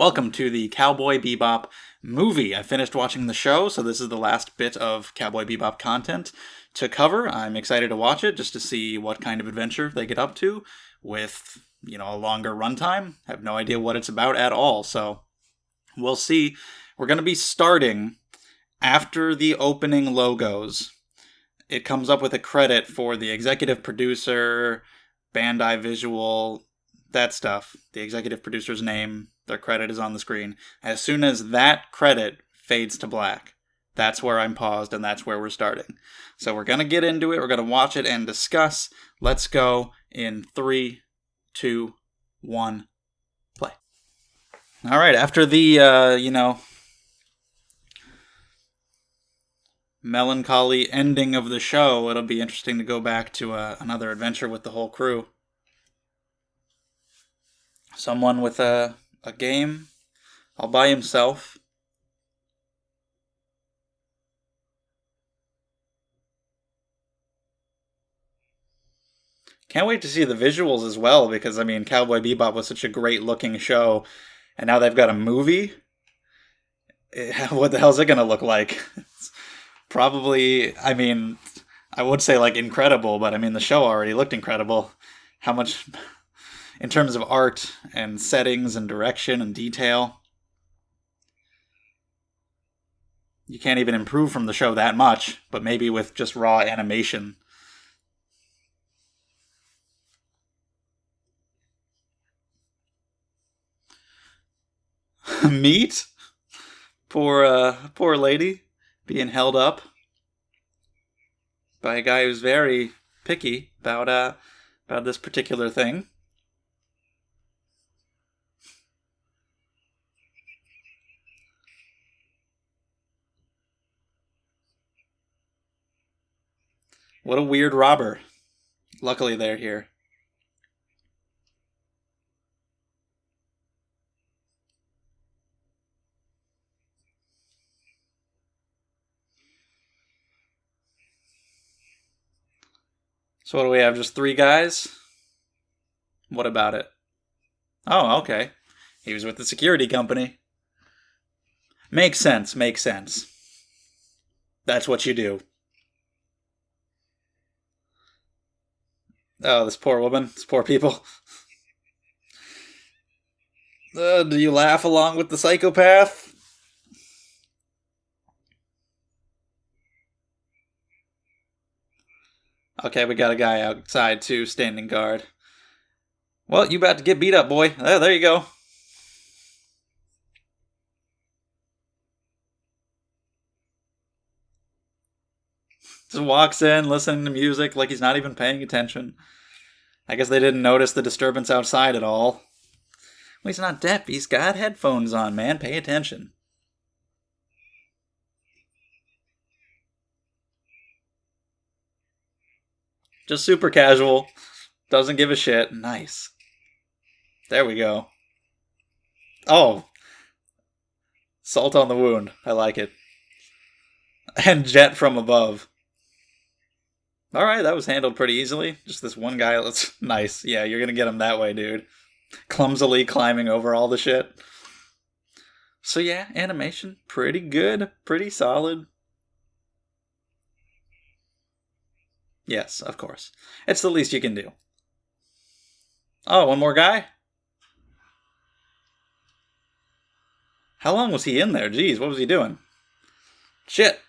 Welcome to the Cowboy Bebop movie. I finished watching the show, so this is the last bit of Cowboy Bebop content to cover. I'm excited to watch it just to see what kind of adventure they get up to with, a longer runtime. I have no idea what it's about at all, so we'll see. We're going to be starting after the opening logos. It comes up with a credit for the executive producer, Bandai Visual, that stuff. The executive producer's name, their credit is on the screen. As soon as that credit fades to black, that's where I'm paused and that's where we're starting. So we're going to get into it. We're going to watch it and discuss. Let's go in 3, 2, 1, play. All right, after the, melancholy ending of the show, it'll be interesting to go back to another adventure with the whole crew. Someone with a game all by himself. Can't wait to see the visuals as well, because, Cowboy Bebop was such a great-looking show, and now they've got a movie? What the hell's it going to look like? Probably, I would say, incredible, but, the show already looked incredible. How much, in terms of art and settings and direction and detail, you can't even improve from the show that much, but maybe with just raw animation. Meat? Poor lady being held up by a guy who's very picky about this particular thing. What a weird robber. Luckily they're here. So what do we have, just 3 guys? What about it? Oh, okay. He was with the security company. Makes sense. That's what you do. Oh, this poor woman. These poor people. Do you laugh along with the psychopath? Okay, we got a guy outside, too, standing guard. Well, you about to get beat up, boy. There you go. Just walks in, listening to music like he's not even paying attention. I guess they didn't notice the disturbance outside at all. Well, he's not deaf. He's got headphones on, man. Pay attention. Just super casual. Doesn't give a shit. Nice. There we go. Oh. Salt on the wound. I like it. And jet from above. Alright, that was handled pretty easily. Just this one guy. That's nice. Yeah, you're gonna get him that way, dude. Clumsily climbing over all the shit. So yeah, animation. Pretty good. Pretty solid. Yes, of course. It's the least you can do. Oh, one more guy? How long was he in there? Jeez, what was he doing? Shit.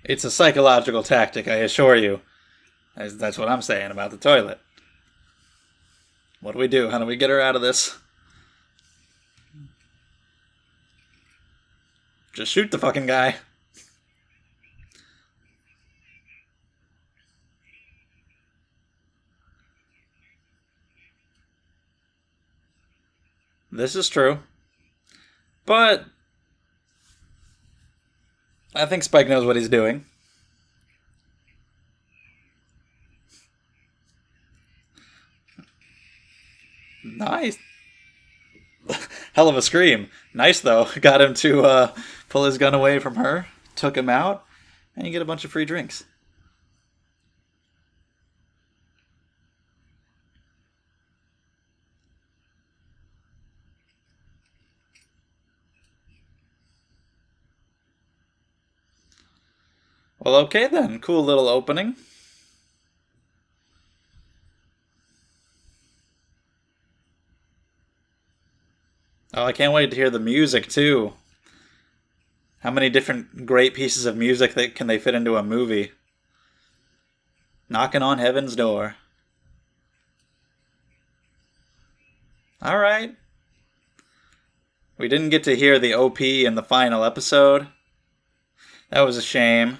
It's a psychological tactic, I assure you. That's what I'm saying about the toilet. What do we do? How do we get her out of this? Just shoot the fucking guy. This is true. But I think Spike knows what he's doing. Nice. Hell of a scream. Nice, though. Got him to pull his gun away from her, took him out, and you get a bunch of free drinks. Well, okay then. Cool little opening. Oh, I can't wait to hear the music, too. How many different great pieces of music can they fit into a movie? Knocking on Heaven's Door. Alright. We didn't get to hear the OP in the final episode. That was a shame.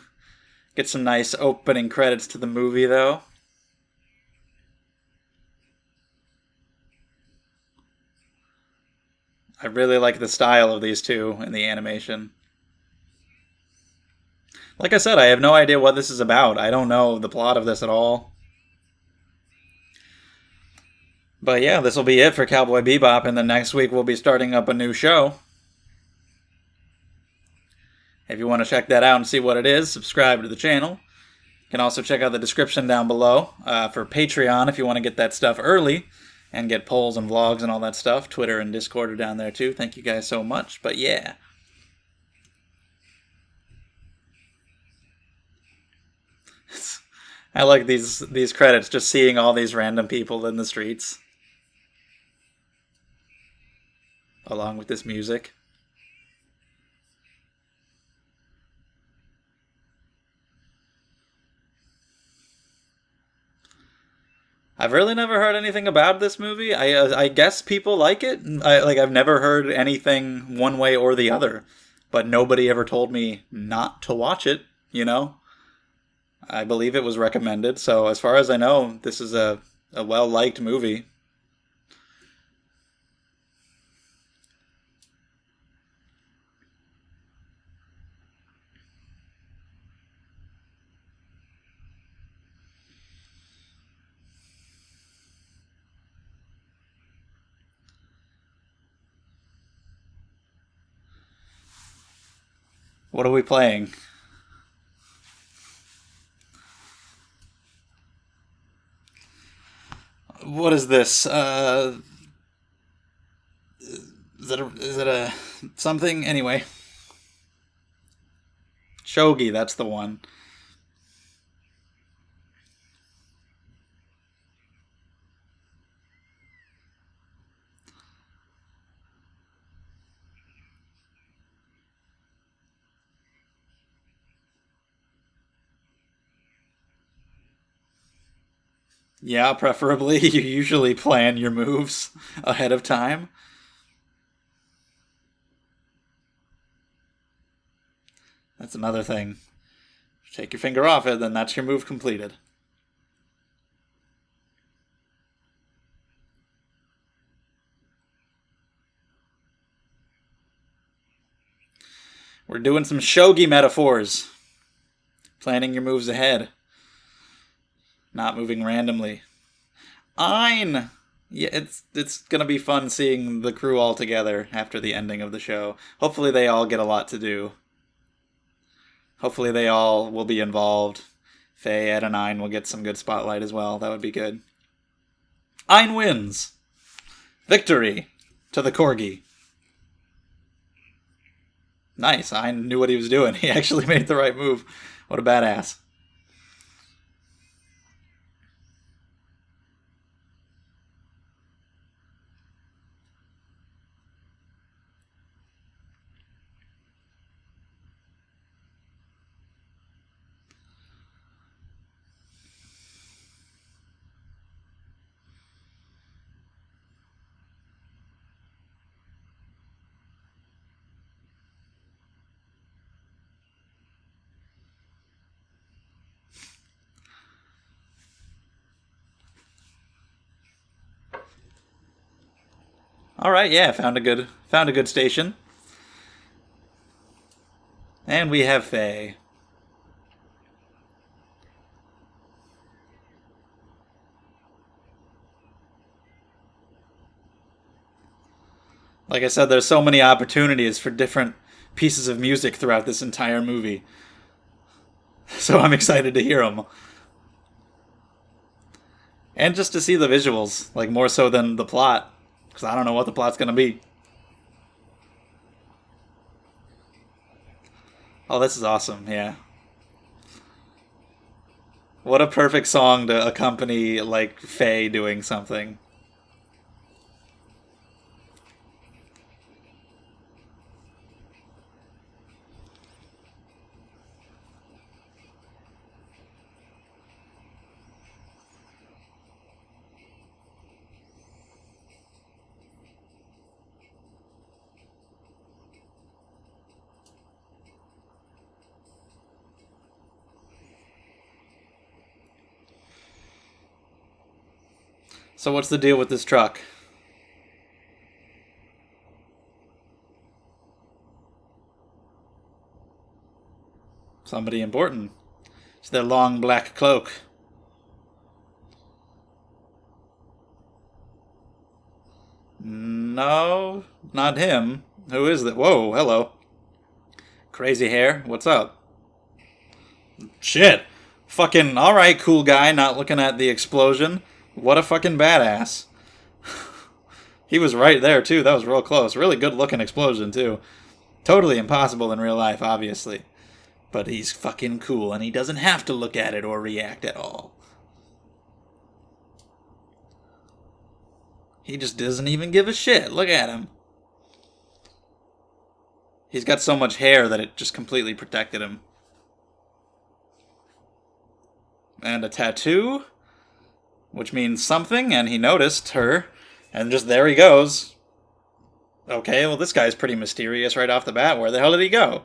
Get some nice opening credits to the movie, though. I really like the style of these two in the animation. Like I said, I have no idea what this is about. I don't know the plot of this at all. But yeah, this will be it for Cowboy Bebop, and then next week we'll be starting up a new show. If you want to check that out and see what it is, subscribe to the channel. You can also check out the description down below for Patreon if you want to get that stuff early and get polls and vlogs and all that stuff. Twitter and Discord are down there too. Thank you guys so much. But yeah. I like these credits, just seeing all these random people in the streets. Along with this music. I've really never heard anything about this movie. I guess people like it. I've never heard anything one way or the other, but nobody ever told me not to watch it. You know, I believe it was recommended. So as far as I know, this is a well liked movie. What are we playing? What is this? Is it a something? Anyway. Shogi, that's the one. Yeah, preferably. You usually plan your moves ahead of time. That's another thing. Take your finger off it, then that's your move completed. We're doing some shogi metaphors. Planning your moves ahead. Not moving randomly. Ein! Yeah, it's gonna be fun seeing the crew all together after the ending of the show. Hopefully they all get a lot to do. Hopefully they all will be involved. Faye, Ed, and Ein will get some good spotlight as well. That would be good. Ein wins! Victory to the Corgi. Nice, Ein knew what he was doing. He actually made the right move. What a badass. All right, yeah, found a good station. And we have Faye. Like I said, there's so many opportunities for different pieces of music throughout this entire movie. So I'm excited to hear them. And just to see the visuals, like more so than the plot. Because I don't know what the plot's going to be. Oh, this is awesome, yeah. What a perfect song to accompany, like, Faye doing something. So what's the deal with this truck? Somebody important. It's their long black cloak. No, not him. Who is that? Whoa, hello. Crazy hair. What's up? Shit. Fucking, alright, cool guy, not looking at the explosion. What a fucking badass. He was right there, too. That was real close. Really good looking explosion, too. Totally impossible in real life, obviously. But he's fucking cool, and he doesn't have to look at it or react at all. He just doesn't even give a shit. Look at him. He's got so much hair that it just completely protected him. And a tattoo, which means something, and he noticed her, and just there he goes. Okay, well this guy's pretty mysterious right off the bat. Where the hell did he go?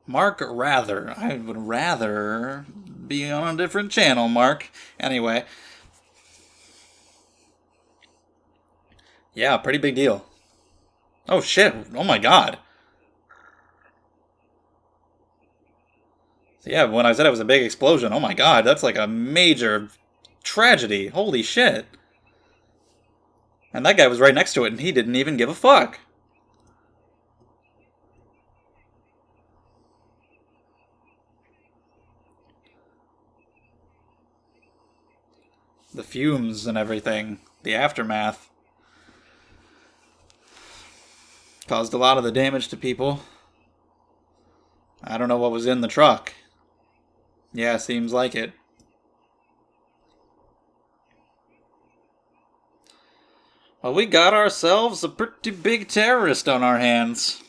Mark Rather. I would rather be on a different channel, Mark. Anyway. Yeah, pretty big deal. Oh shit. Oh my god. So yeah, when I said it was a big explosion, oh my god, that's like a major tragedy. Holy shit. And that guy was right next to it and he didn't even give a fuck. The fumes and everything, the aftermath, caused a lot of the damage to people. I don't know what was in the truck. Yeah, seems like it. Well, we got ourselves a pretty big terrorist on our hands.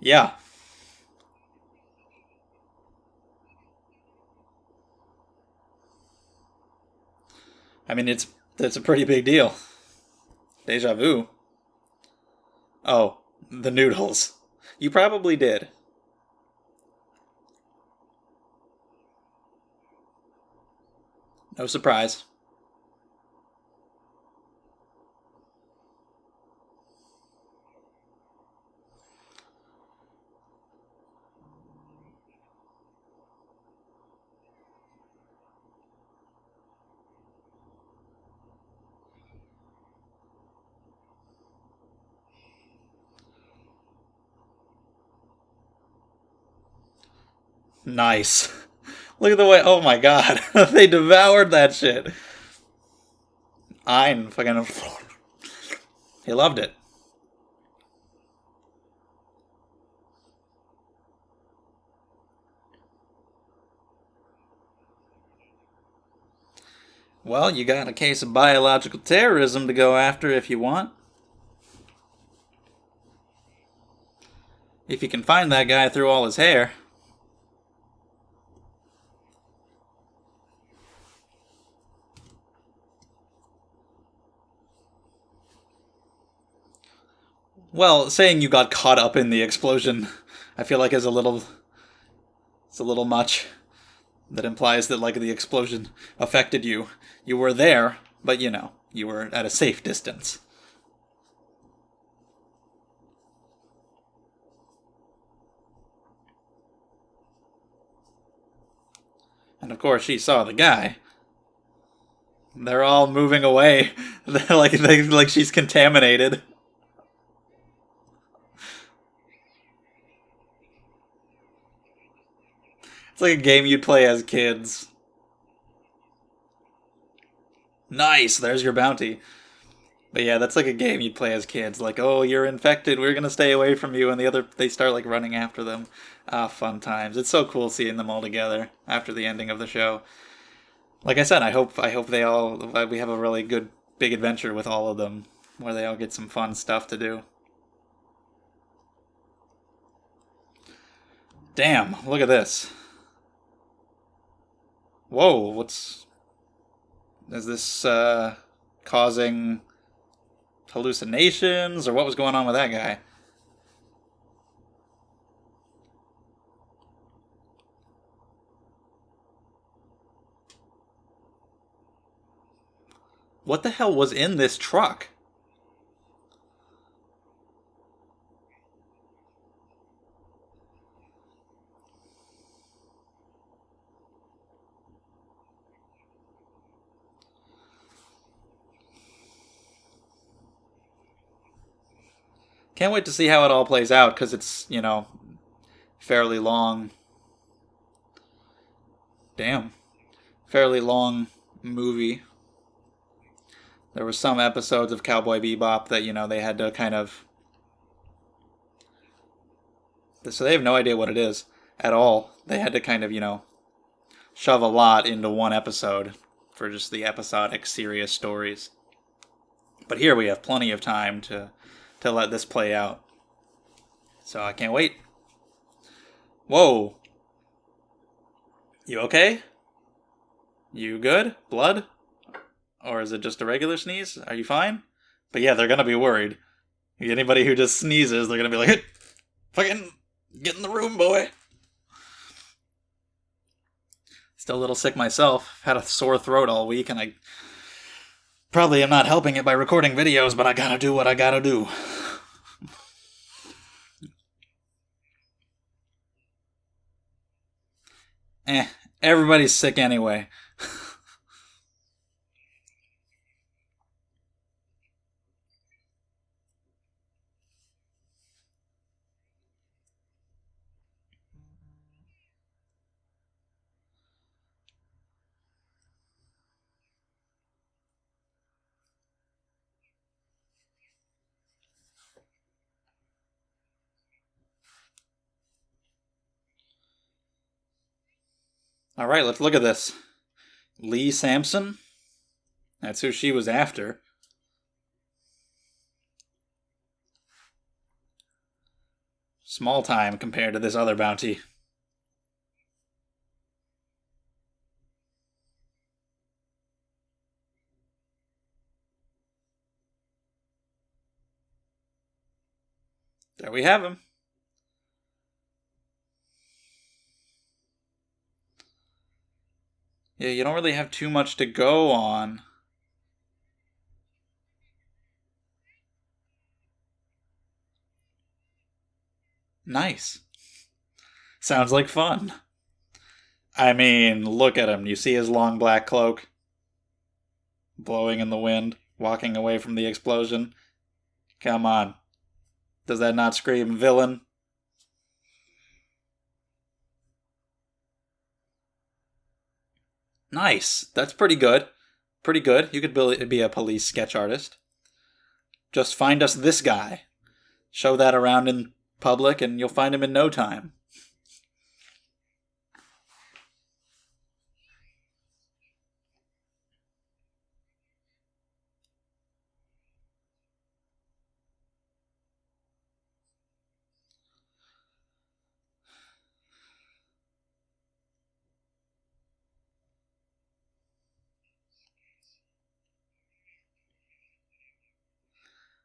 Yeah. I mean, it's a pretty big deal. Deja vu. Oh, the noodles. You probably did. No surprise. Nice. Look at the way. Oh my god. They devoured that shit. Ein fucking. He loved it. Well, you got a case of biological terrorism to go after if you want. If you can find that guy through all his hair. Well, saying you got caught up in the explosion, I feel like is a little. It's a little much. That implies that, like, the explosion affected you. You were there, but you were at a safe distance. And of course, she saw the guy. They're all moving away, like she's contaminated. It's like a game you'd play as kids. Nice, there's your bounty. But yeah, that's like a game you'd play as kids. Like, oh, you're infected. We're gonna stay away from you, and they start like running after them. Ah, fun times. It's so cool seeing them all together after the ending of the show. Like I said, I hope we have a really good big adventure with all of them, where they all get some fun stuff to do. Damn, look at this. Whoa, is this causing hallucinations, or what was going on with that guy? What the hell was in this truck? Can't wait to see how it all plays out, because it's, fairly long. Damn. Fairly long movie. There were some episodes of Cowboy Bebop that, they had to kind of. So they have no idea what it is at all. They had to kind of, shove a lot into one episode for just the episodic, serious stories. But here we have plenty of time to let this play out. So I can't wait. Whoa. You okay? You good? Blood? Or is it just a regular sneeze? Are you fine? But yeah, they're gonna be worried. Anybody who just sneezes, they're gonna be like, hey, fucking get in the room, boy. Still a little sick myself. Had a sore throat all week, and I probably am not helping it by recording videos, but I gotta do what I gotta do. Everybody's sick anyway. Alright, let's look at this. Lee Sampson? That's who she was after. Small time compared to this other bounty. There we have him. Yeah, you don't really have too much to go on. Nice. Sounds like fun. I mean, look at him. You see his long black cloak? Blowing in the wind, walking away from the explosion. Come on. Does that not scream villain? Nice. That's pretty good. Pretty good. You could be a police sketch artist. Just find us this guy. Show that around in public, and you'll find him in no time.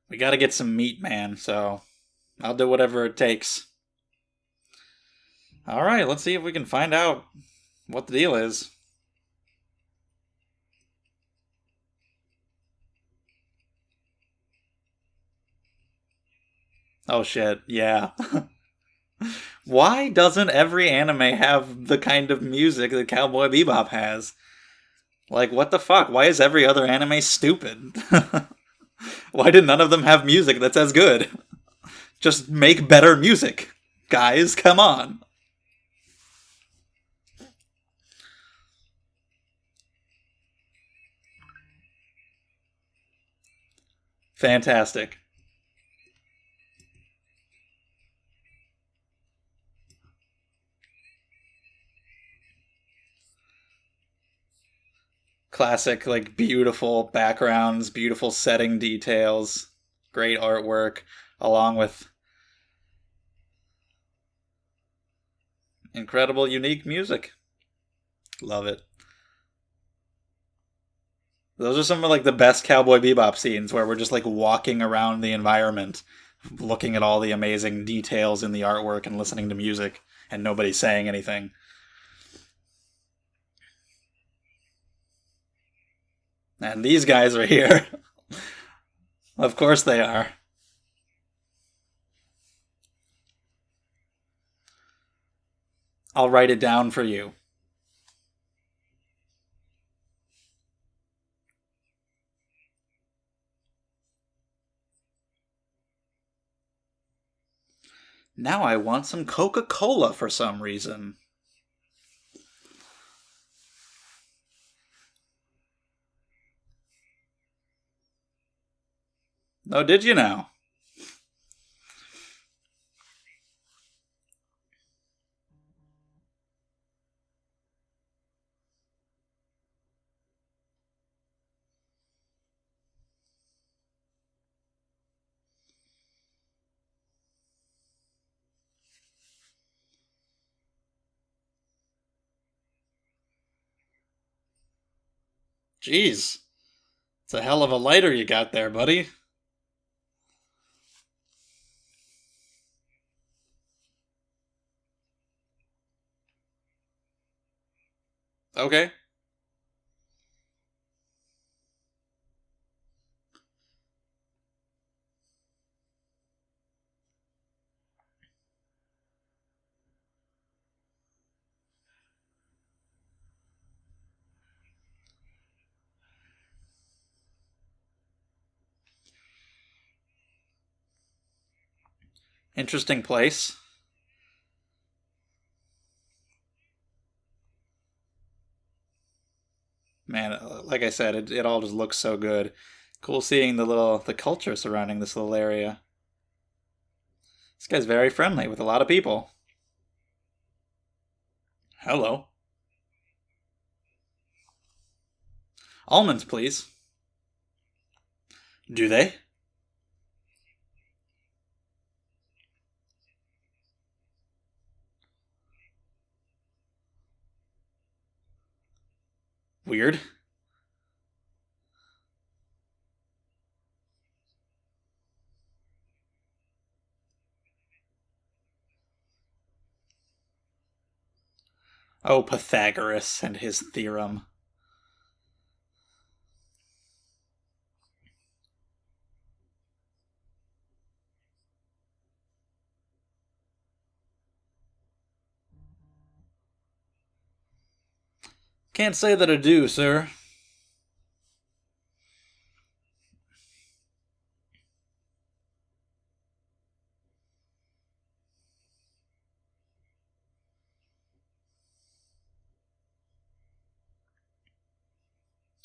We gotta get some meat, man, so I'll do whatever it takes. Alright, let's see if we can find out what the deal is. Oh shit, yeah. Why doesn't every anime have the kind of music that Cowboy Bebop has? Like, what the fuck? Why is every other anime stupid? Why did none of them have music that's as good? Just make better music. Guys, come on. Fantastic. Classic, like, beautiful backgrounds, beautiful setting details, great artwork, along with incredible, unique music. Love it. Those are some of like the best Cowboy Bebop scenes where we're just like walking around the environment, looking at all the amazing details in the artwork and listening to music, and nobody's saying anything. And these guys are here. Of course they are. I'll write it down for you. Now I want some Coca-Cola for some reason. Oh, did you now? Jeez. It's a hell of a lighter you got there, buddy. Okay. Interesting place. Man, like I said, it all just looks so good. Cool seeing the culture surrounding this little area. This guy's very friendly with a lot of people. Hello. Almonds, please. Do they? Weird. Oh, Pythagoras and his theorem. Can't say that I do, sir.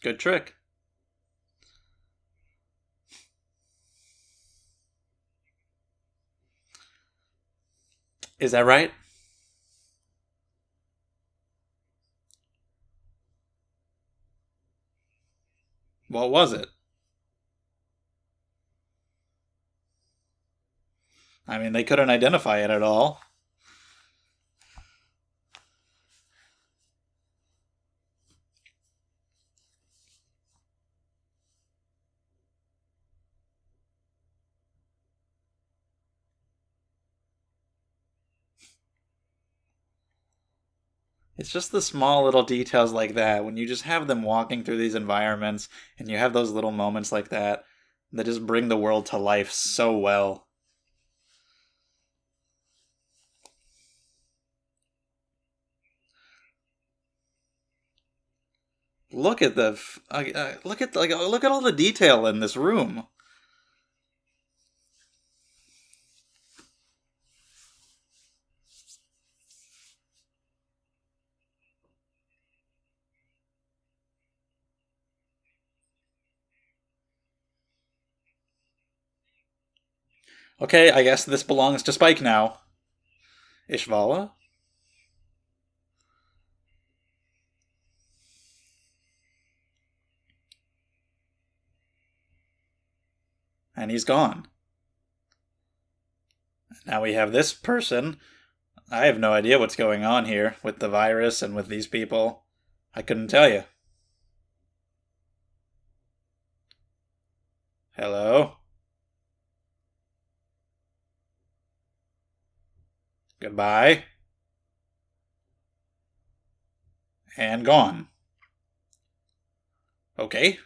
Good trick. Is that right? What was it? I mean, they couldn't identify it at all. It's just the small little details like that. When you just have them walking through these environments and you have those little moments like that that just bring the world to life so well. Look at look at all the detail in this room. Okay, I guess this belongs to Spike now. Ishvala? And he's gone. Now we have this person. I have no idea what's going on here with the virus and with these people. I couldn't tell you. Hello? Goodbye. And gone. Okay.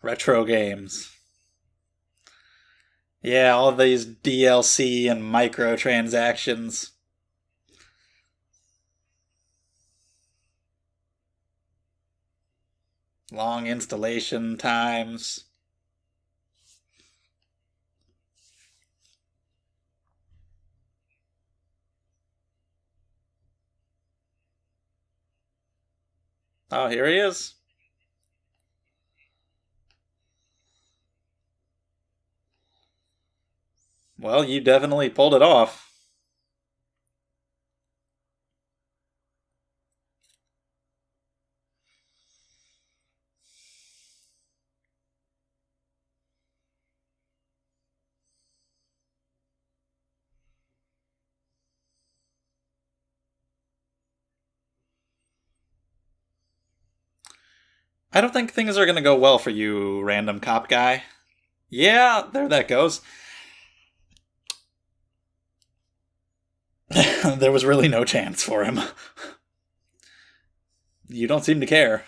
Retro games. Yeah, all these DLC and microtransactions. Long installation times. Oh, here he is. Well, you definitely pulled it off. I don't think things are going to go well for you, random cop guy. Yeah, there that goes. There was really no chance for him. You don't seem to care.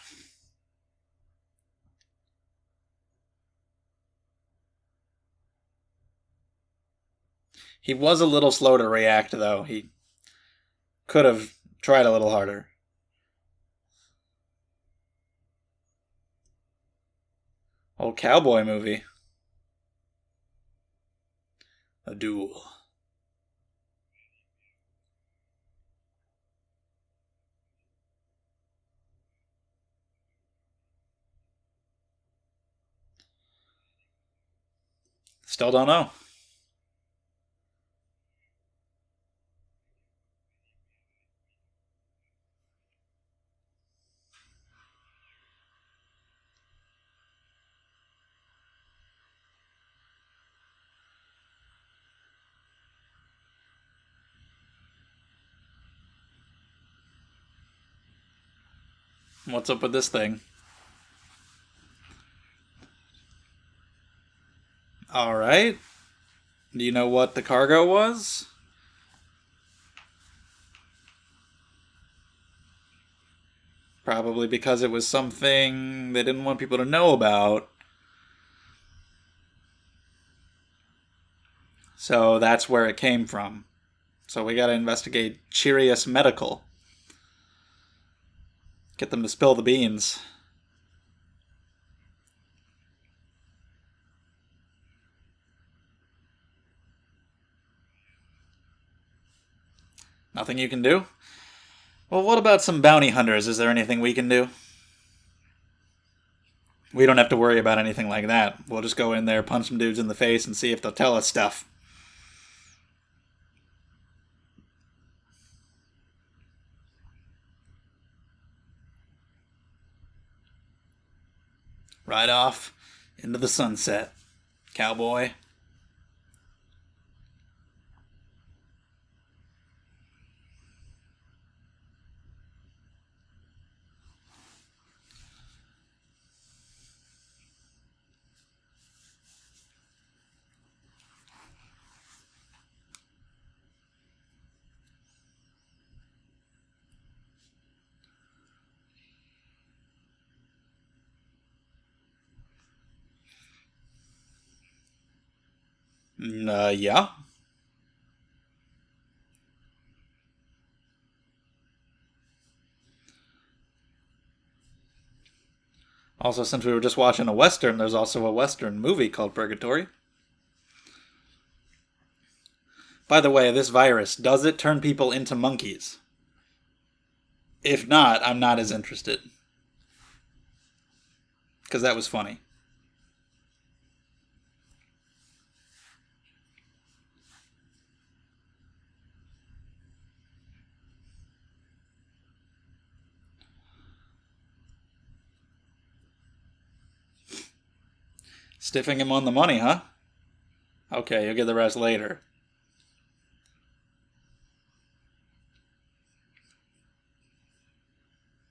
He was a little slow to react, though. He could have tried a little harder. Old cowboy movie. A duel. Still don't know. What's up with this thing? Alright. Do you know what the cargo was? Probably because it was something they didn't want people to know about. So that's where it came from. So we gotta investigate Cheerius Medical. Get them to spill the beans. Nothing you can do? Well, what about some bounty hunters? Is there anything we can do? We don't have to worry about anything like that. We'll just go in there, punch some dudes in the face, and see if they'll tell us stuff. Right off into the sunset, cowboy. Yeah. Also, since we were just watching a Western, there's also a Western movie called Purgatory. By the way, this virus, does it turn people into monkeys? If not, I'm not as interested. Because that was funny. Stiffing him on the money, huh? Okay, you'll get the rest later.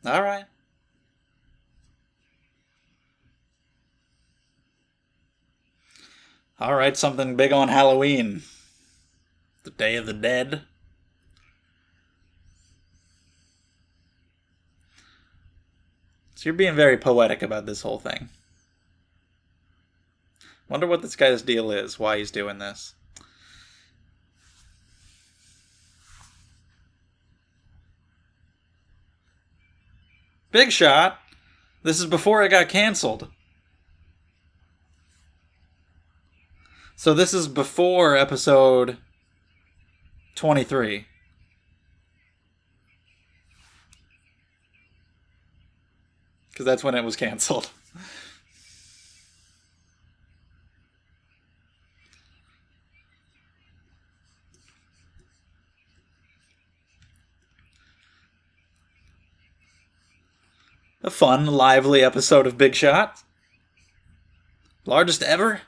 Alright. Alright, something big on Halloween. The Day of the Dead. So you're being very poetic about this whole thing. Wonder what this guy's deal is, why he's doing this. Big Shot? This is before it got canceled. So this is before episode 23. Because that's when it was canceled. A fun, lively episode of Big Shot. Largest ever?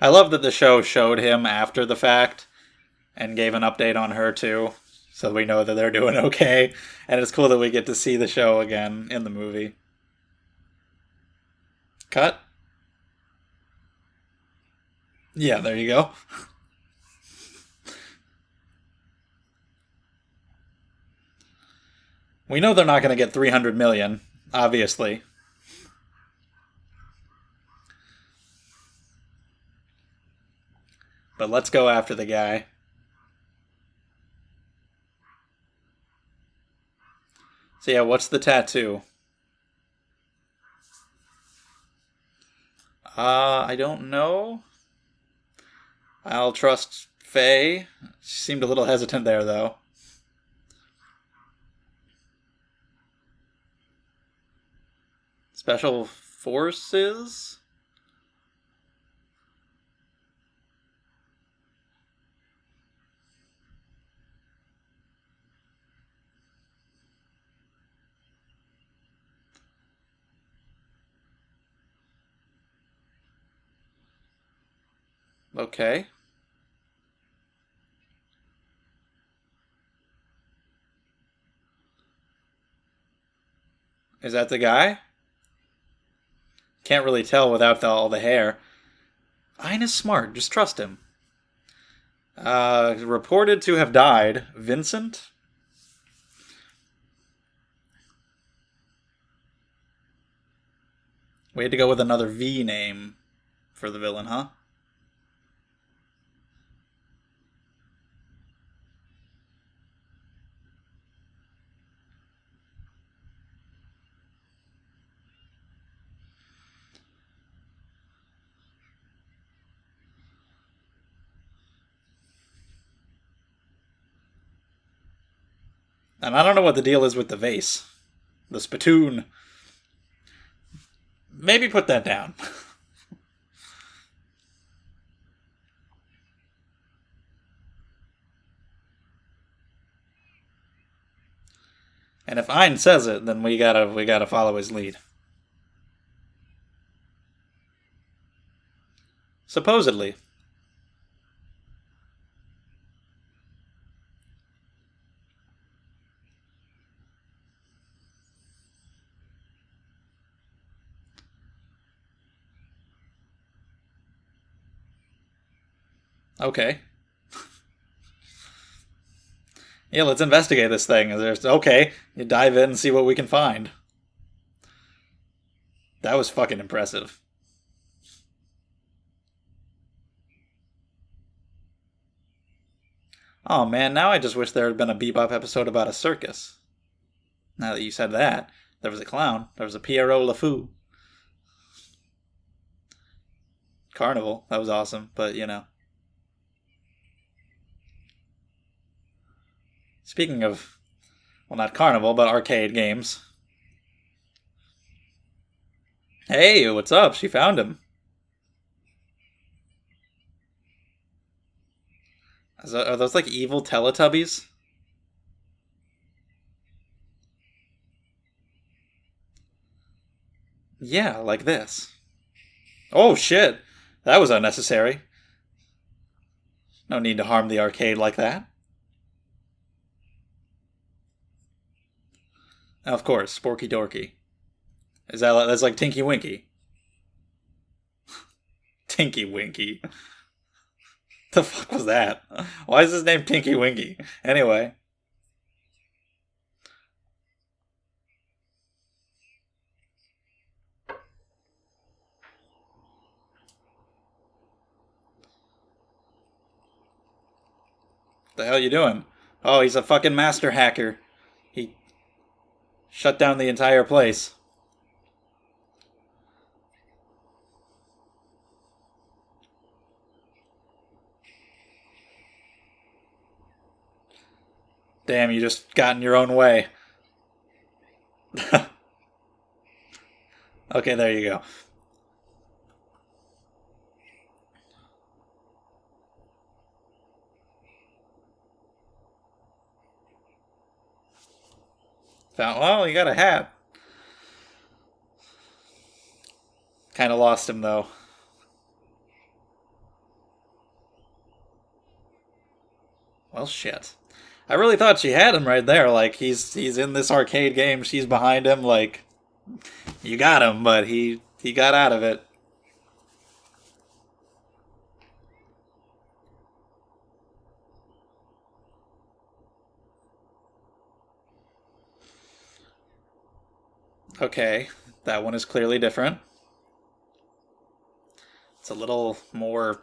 I love that the show showed him after the fact and gave an update on her too, so we know that they're doing okay. And it's cool that we get to see the show again in the movie. Cut? Yeah, there you go. We know they're not going to get 300 million, obviously. But let's go after the guy. So yeah, what's the tattoo? I don't know. I'll trust Faye. She seemed a little hesitant there, though. Special Forces? Okay. Is that the guy? Can't really tell without all the hair. Ein is smart. Just trust him. Reported to have died. Vincent? We had to go with another V name for the villain, huh? And I don't know what the deal is with the vase. The spittoon. Maybe put that down. And if Ein says it, then we gotta follow his lead. Supposedly. Okay. Yeah, let's investigate this thing. Okay, you dive in and see what we can find. That was fucking impressive. Oh man, now I just wish there had been a Bebop episode about a circus. Now that you said that, there was a clown. There was a Pierrot Le Fou. Carnival. That was awesome, but you know. Speaking of, well, not carnival, but arcade games. Hey, what's up? She found him. Are those like evil Teletubbies? Yeah, like this. Oh shit! That was unnecessary. No need to harm the arcade like that. Of course, Sporky Dorky. That's like Tinky Winky? Tinky Winky. The fuck was that? Why is his name Tinky Winky? Anyway. The hell you doing? Oh, he's a fucking master hacker. He shut down the entire place. Damn, you just got in your own way. Okay, there you go. Well, you got a hat. Kind of lost him though. Well, shit. I really thought she had him right there. Like he's in this arcade game. She's behind him. Like you got him, but he got out of it. Okay, that one is clearly different. It's a little more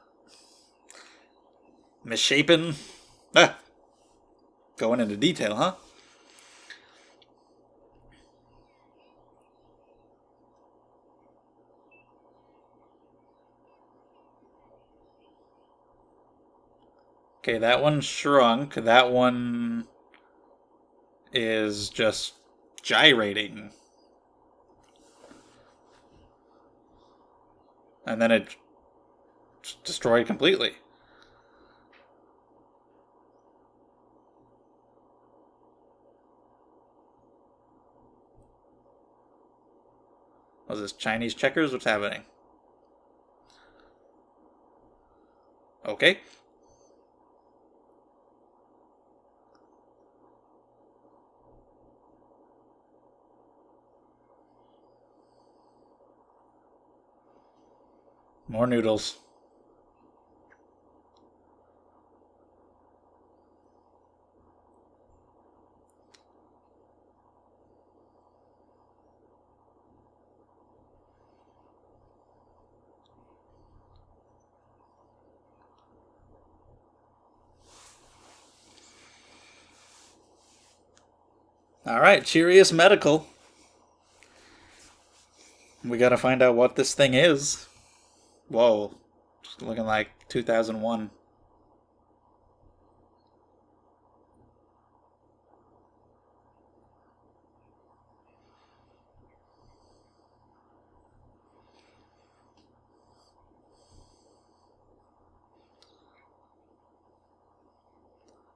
misshapen. Ah, going into detail, huh? Okay, that one shrunk. That one is just gyrating. And then it destroyed completely. Was this Chinese checkers? What's happening? Okay. More noodles. All right, Cheerius Medical. We gotta find out what this thing is. Whoa, it's looking like 2001.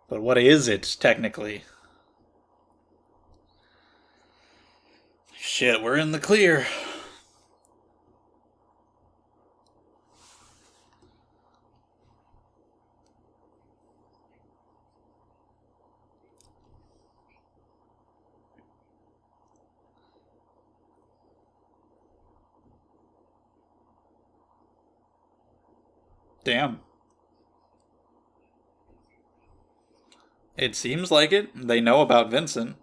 But what is it, technically? Shit, we're in the clear. Damn. It seems like it. They know about Vincent.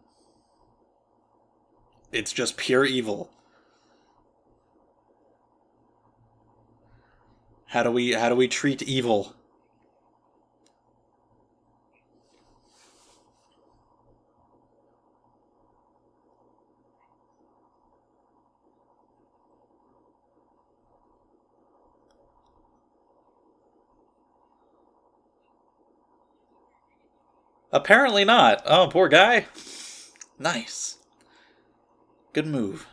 It's just pure evil. How do we treat evil? Apparently not. Oh, poor guy. Nice. Good move.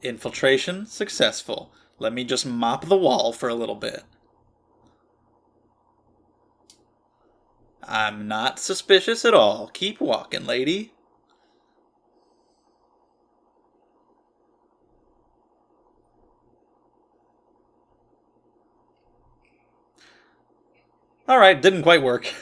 Infiltration successful. Let me just mop the wall for a little bit. I'm not suspicious at all. Keep walking, lady. Alright, didn't quite work.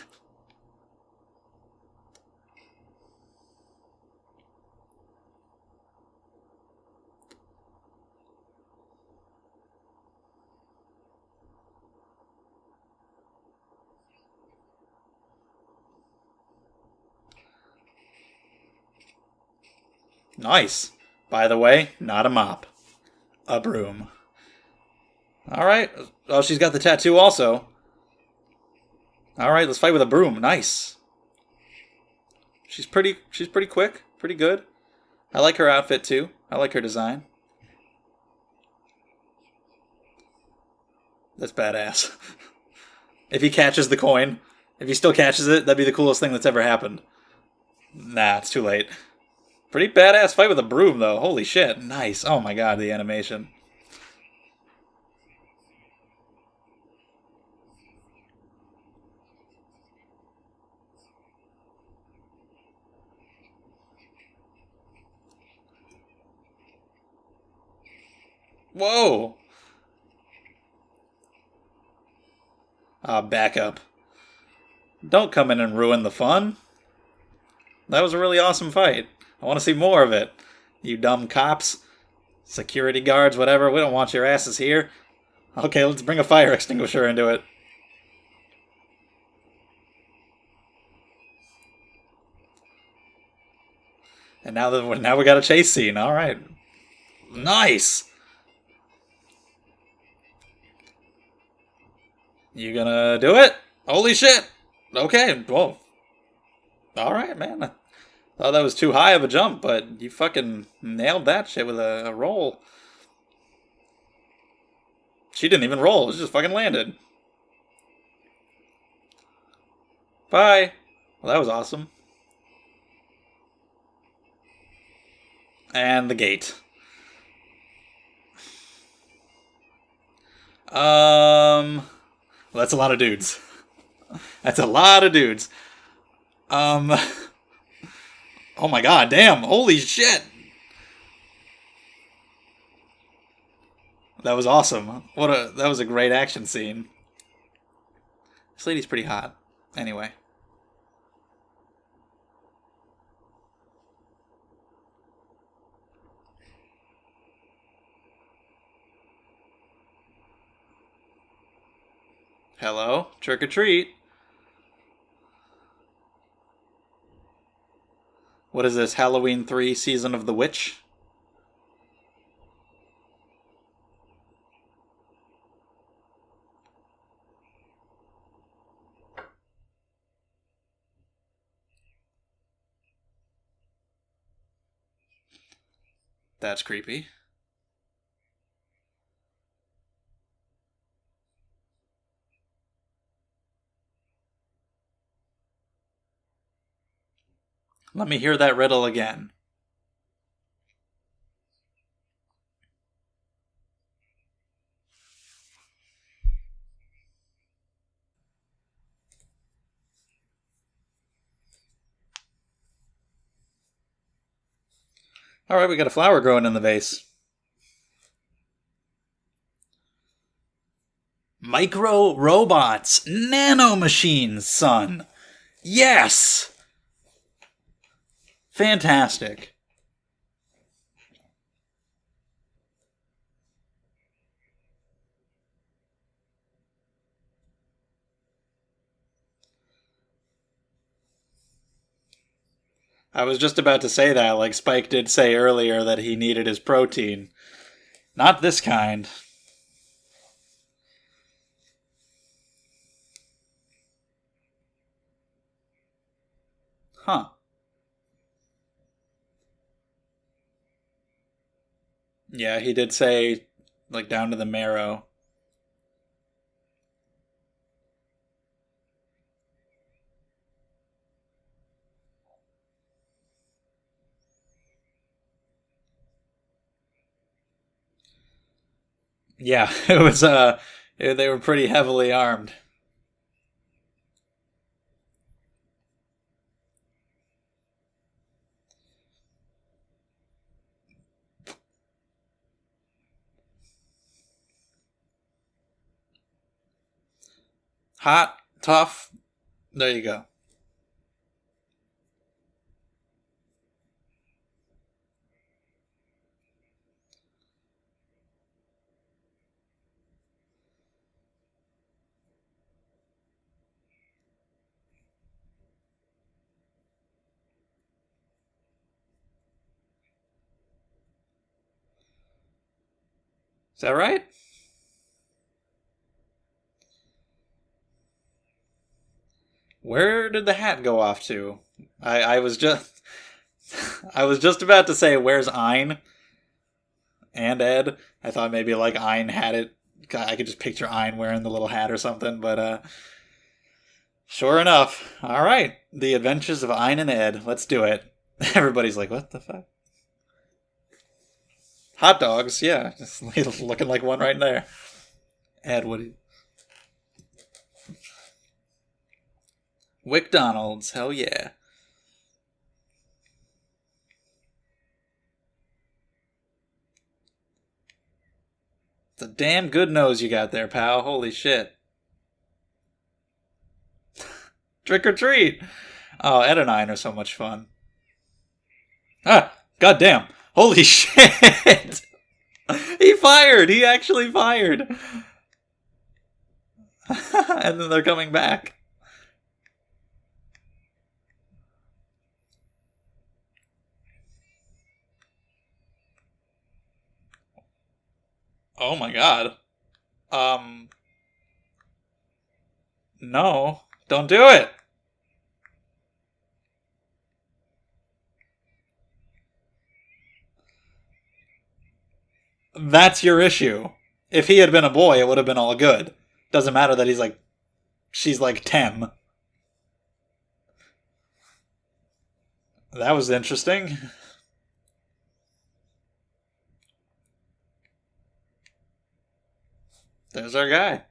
Nice. By the way, not a mop. A broom. Alright. Oh, she's got the tattoo also. Alright, let's fight with a broom. Nice. She's pretty quick. Pretty good. I like her outfit too. I like her design. That's badass. If he catches the coin, if he still catches it, that'd be the coolest thing that's ever happened. Nah, it's too late. Pretty badass fight with a broom, though. Holy shit. Nice. Oh my god, the animation. Whoa! Back up. Don't come in and ruin the fun. That was a really awesome fight. I want to see more of it. You dumb cops. Security guards, whatever. We don't want your asses here. Okay, let's bring a fire extinguisher into it. And now we got a chase scene. All right. Nice. You gonna do it? Holy shit. Okay, well. All right, man. I thought that was too high of a jump, but you fucking nailed that shit with a roll. She didn't even roll. It just fucking landed. Bye. Well, that was awesome. And the gate. Well, that's a lot of dudes. That's a lot of dudes. Oh my god, damn. Holy shit. That was awesome. That was a great action scene. This lady's pretty hot. Anyway. Hello? Trick or treat. What is this, Halloween 3 Season of the Witch? That's creepy. Let me hear that riddle again. Alright, we got a flower growing in the vase. Micro robots, nanomachines, son. Yes! Fantastic. I was just about to say that, like Spike did say earlier that he needed his protein. Not this kind. Huh. Yeah, he did say, like, down to the marrow. Yeah, it was, they were pretty heavily armed. Hot, tough. There you go. Is that right? Where did the hat go off to? I was just I was just about to say where's Ein and Ed. I thought maybe like Ein had it. I could just picture Ein wearing the little hat or something, but sure enough. All right, the Adventures of Ein and Ed. Let's do it. Everybody's like, what the fuck? Hot dogs, yeah, just looking like one right there. Ed, what? WcDonald's, hell yeah. It's a damn good nose you got there, pal. Holy shit. Trick or treat. Oh, Ed and I are so much fun. Ah, goddamn. Holy shit. He fired. He actually fired. And then they're coming back. Oh my god. Um, no. Don't do it. That's your issue. If he had been a boy, it would have been all good. Doesn't matter that she's like 10. That was interesting. There's our guy.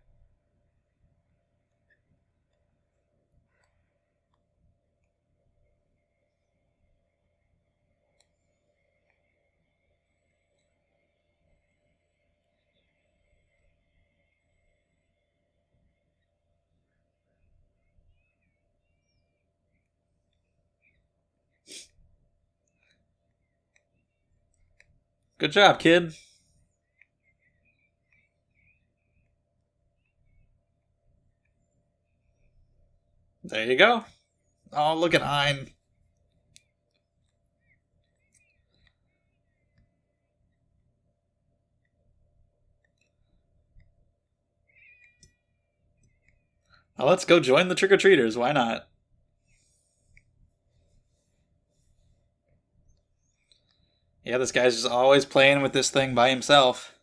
Good job, kid. There you go. Oh, look at Ein. Oh, let's go join the trick-or-treaters. Why not? Yeah, this guy's just always playing with this thing by himself.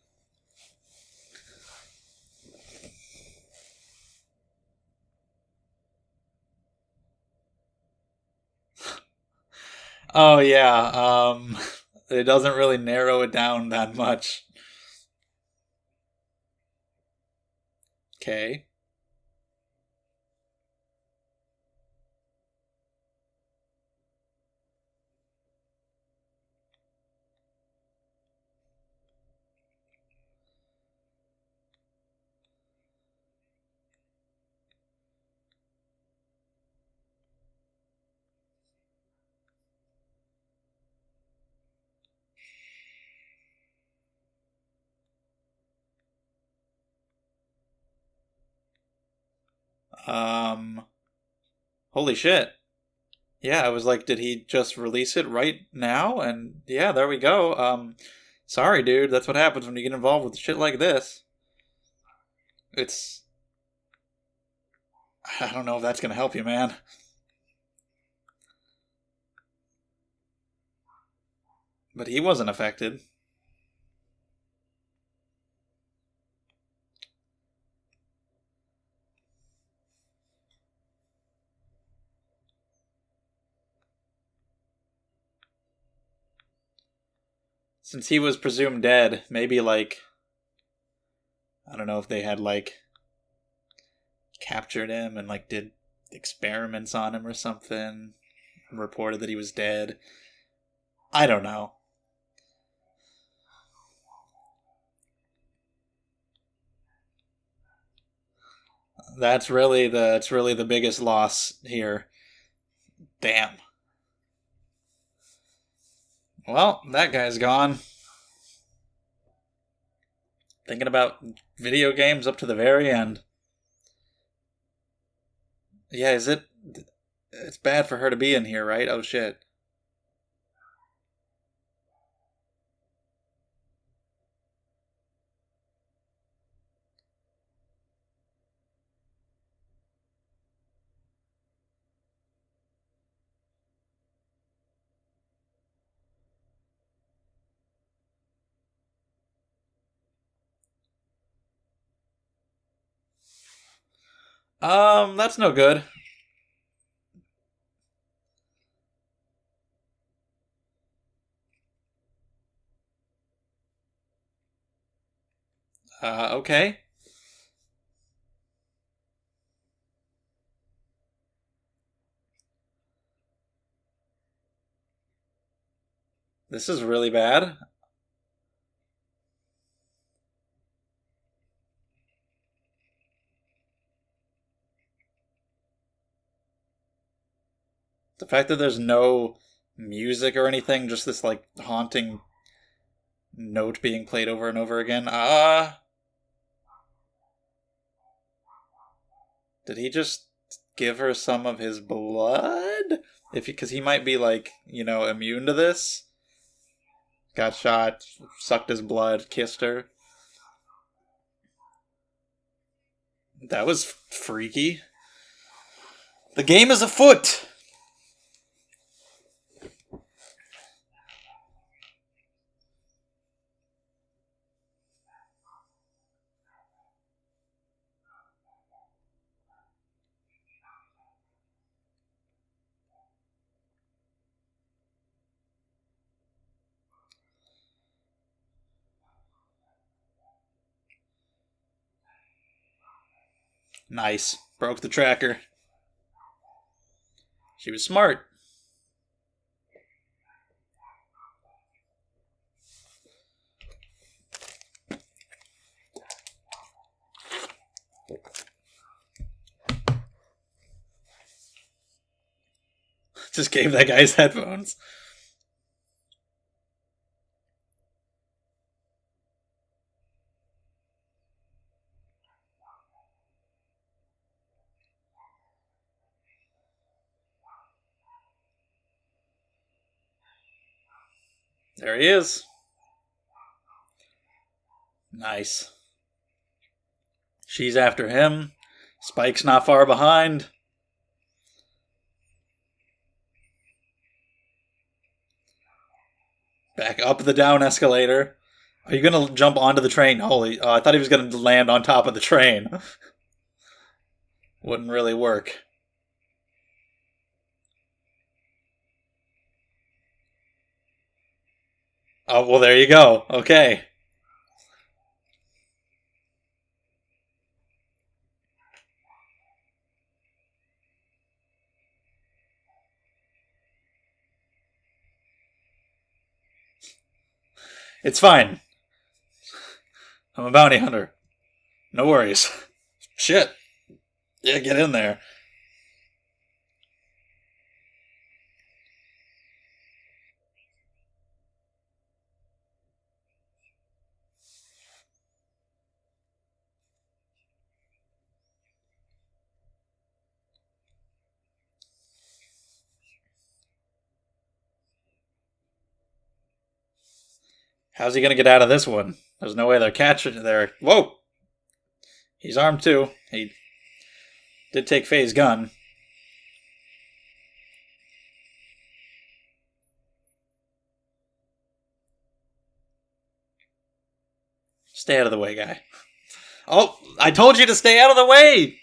Oh, yeah. It doesn't really narrow it down that much. Okay. Um, holy shit. Yeah, I was like, did he just release it right now? And yeah, there we go. Sorry, dude. That's what happens when you get involved with shit like this. It's. I don't know if that's gonna help you, man. But he wasn't affected. Since he was presumed dead, maybe like. I don't know if they had like captured him and like did experiments on him or something and reported that he was dead. I don't know. That's really the biggest loss here. Damn. Well, that guy's gone. Thinking about video games up to the very end. Yeah, is it? It's bad for her to be in here, right? Oh shit. That's no good. Okay. This is really bad. The fact that there's no music or anything, just this like haunting note being played over and over again. Did he just give her some of his blood? If because he might be like immune to this. Got shot, sucked his blood, kissed her. That was freaky. The game is afoot. Nice. Broke the tracker. She was smart. Just gave that guy's headphones. There he is. Nice. She's after him. Spike's not far behind. Back up the down escalator. Are you gonna jump onto the train? Holy! I thought he was gonna land on top of the train. Wouldn't really work. Oh well, there you go. Okay. It's fine. I'm a bounty hunter. No worries. Shit. Yeah, get in there. How's he gonna get out of this one? There's no way they're catching there. Whoa! He's armed too. He did take Faye's gun. Stay out of the way, guy. Oh, I told you to stay out of the way!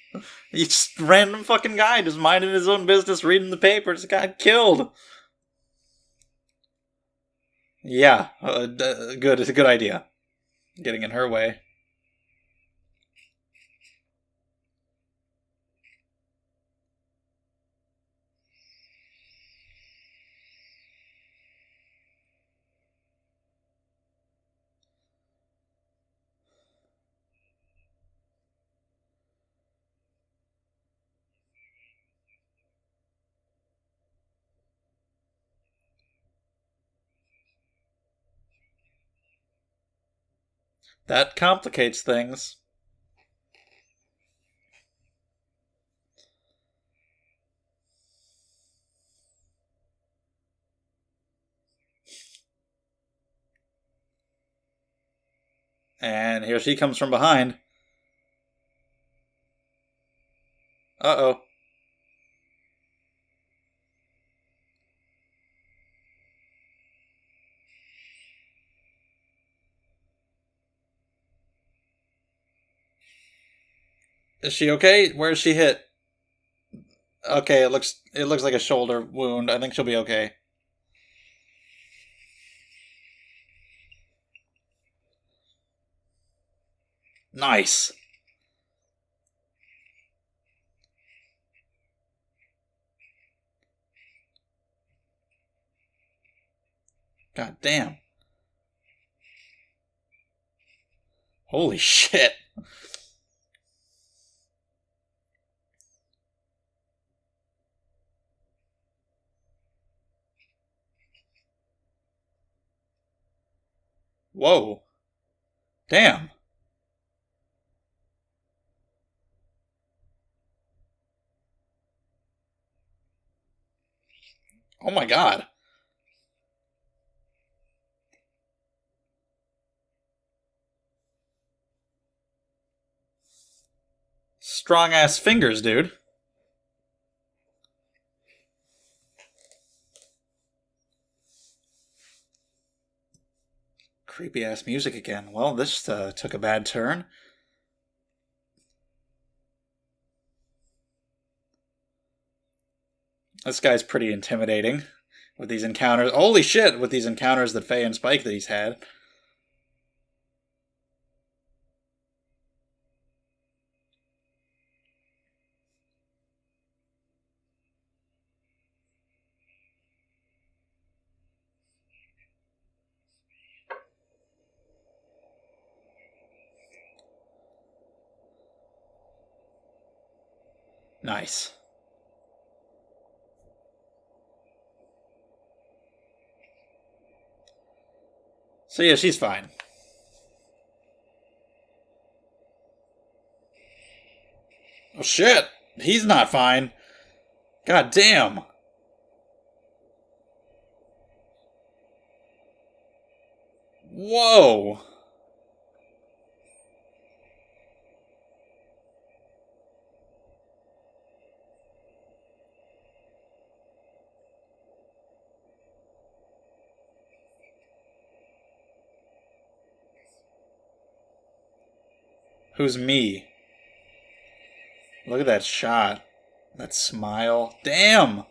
You just random fucking guy just minding his own business, reading the papers, got killed. Yeah, good. It's a good idea. Getting in her way. That complicates things. And here she comes from behind. Uh-oh. Is she okay? Where's she hit? Okay, it looks like a shoulder wound. I think she'll be okay. Nice. God damn. Holy shit. Whoa. Damn. Oh my god. Strong ass fingers, dude. Creepy ass music again. Well, this took a bad turn. This guy's pretty intimidating with these encounters. Holy shit, with these encounters that Faye and Spike that he's had. Nice. So yeah, she's fine. Oh shit! He's not fine. God damn. Whoa. Who's me? Look at that shot. That smile. Damn!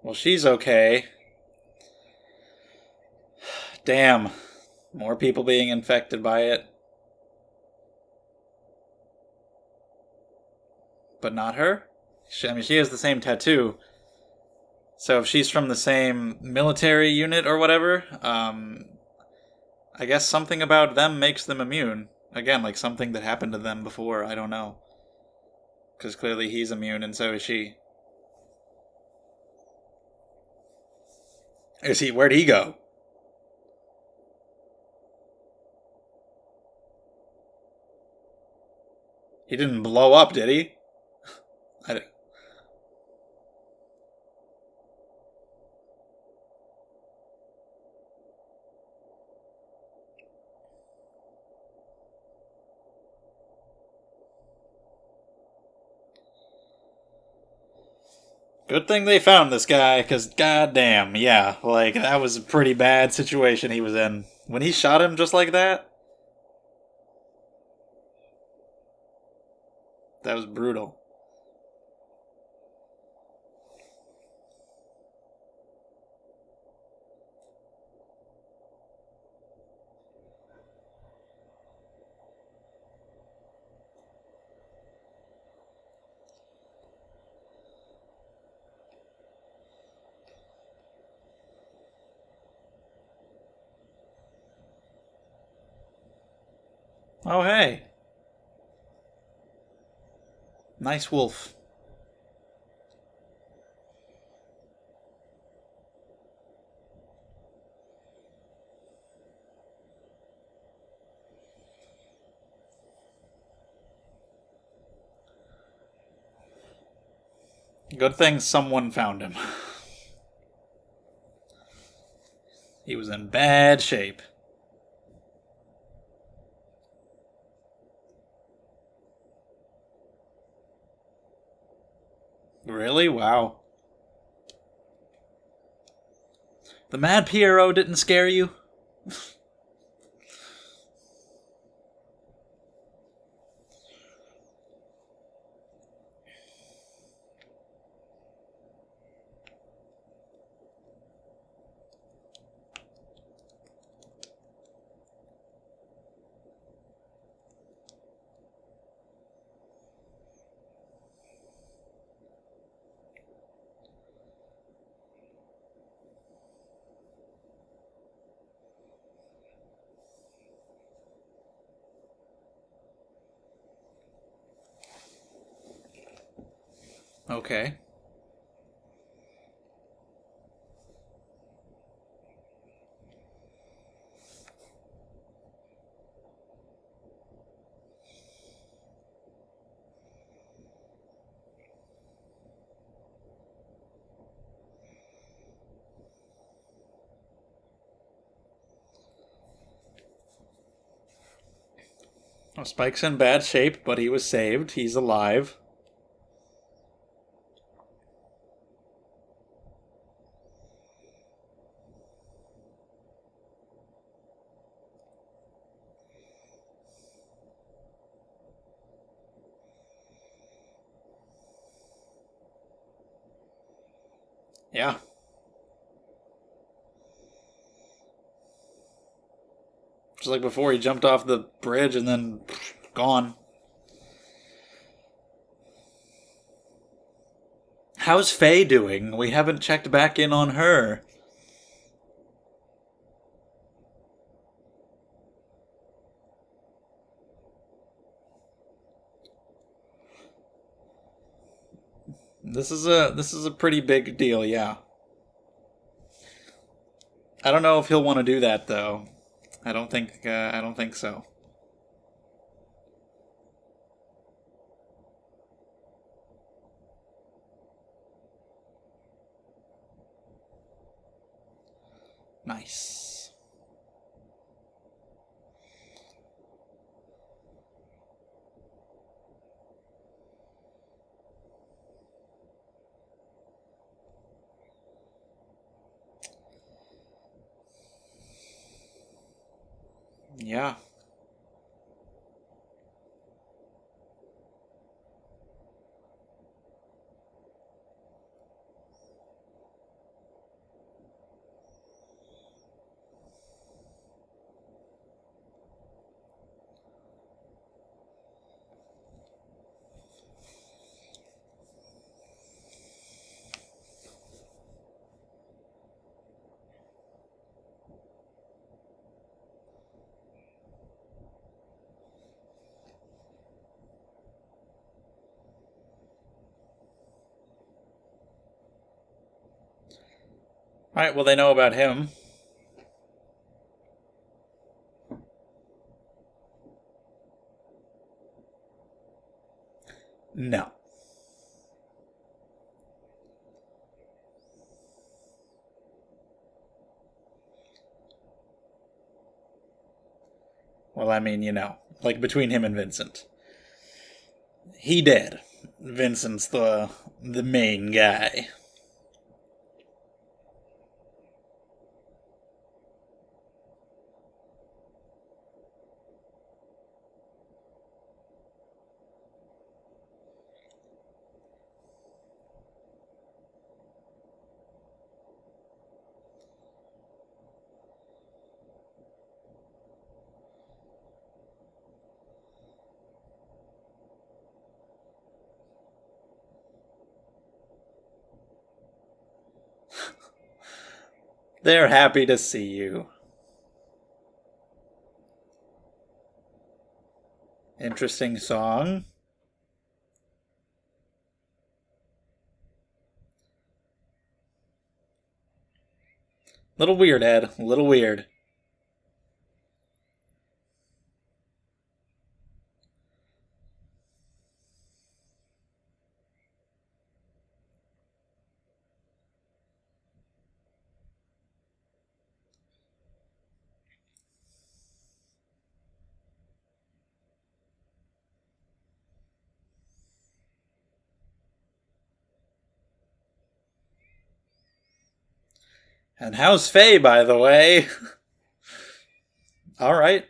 Well, she's okay. Damn. More people being infected by it. But not her? I mean, she has the same tattoo. So if she's from the same military unit or whatever, I guess something about them makes them immune. Again, like something that happened to them before, I don't know. Because clearly he's immune and so is she. Where'd he go? He didn't blow up, did he? I, Good thing they found this guy, because goddamn, yeah, like, that was a pretty bad situation he was in. When he shot him just like that, that was brutal. Oh, hey. Nice wolf. Good thing someone found him. He was in bad shape. Really? Wow. The Mad Pierrot didn't scare you? Okay. Well, Spike's in bad shape, but he was saved. He's alive. Yeah. Just like before, he jumped off the bridge and then gone. How's Faye doing? We haven't checked back in on her. This is a pretty big deal, yeah. I don't know if he'll want to do that though. I don't think so. Nice. Yeah. Alright, well, they know about him. No. Well, I mean, like between him and Vincent. He dead. Vincent's the main guy. They're happy to see you. Interesting song. Little weird, Ed. A little weird. And how's Faye, by the way? All right.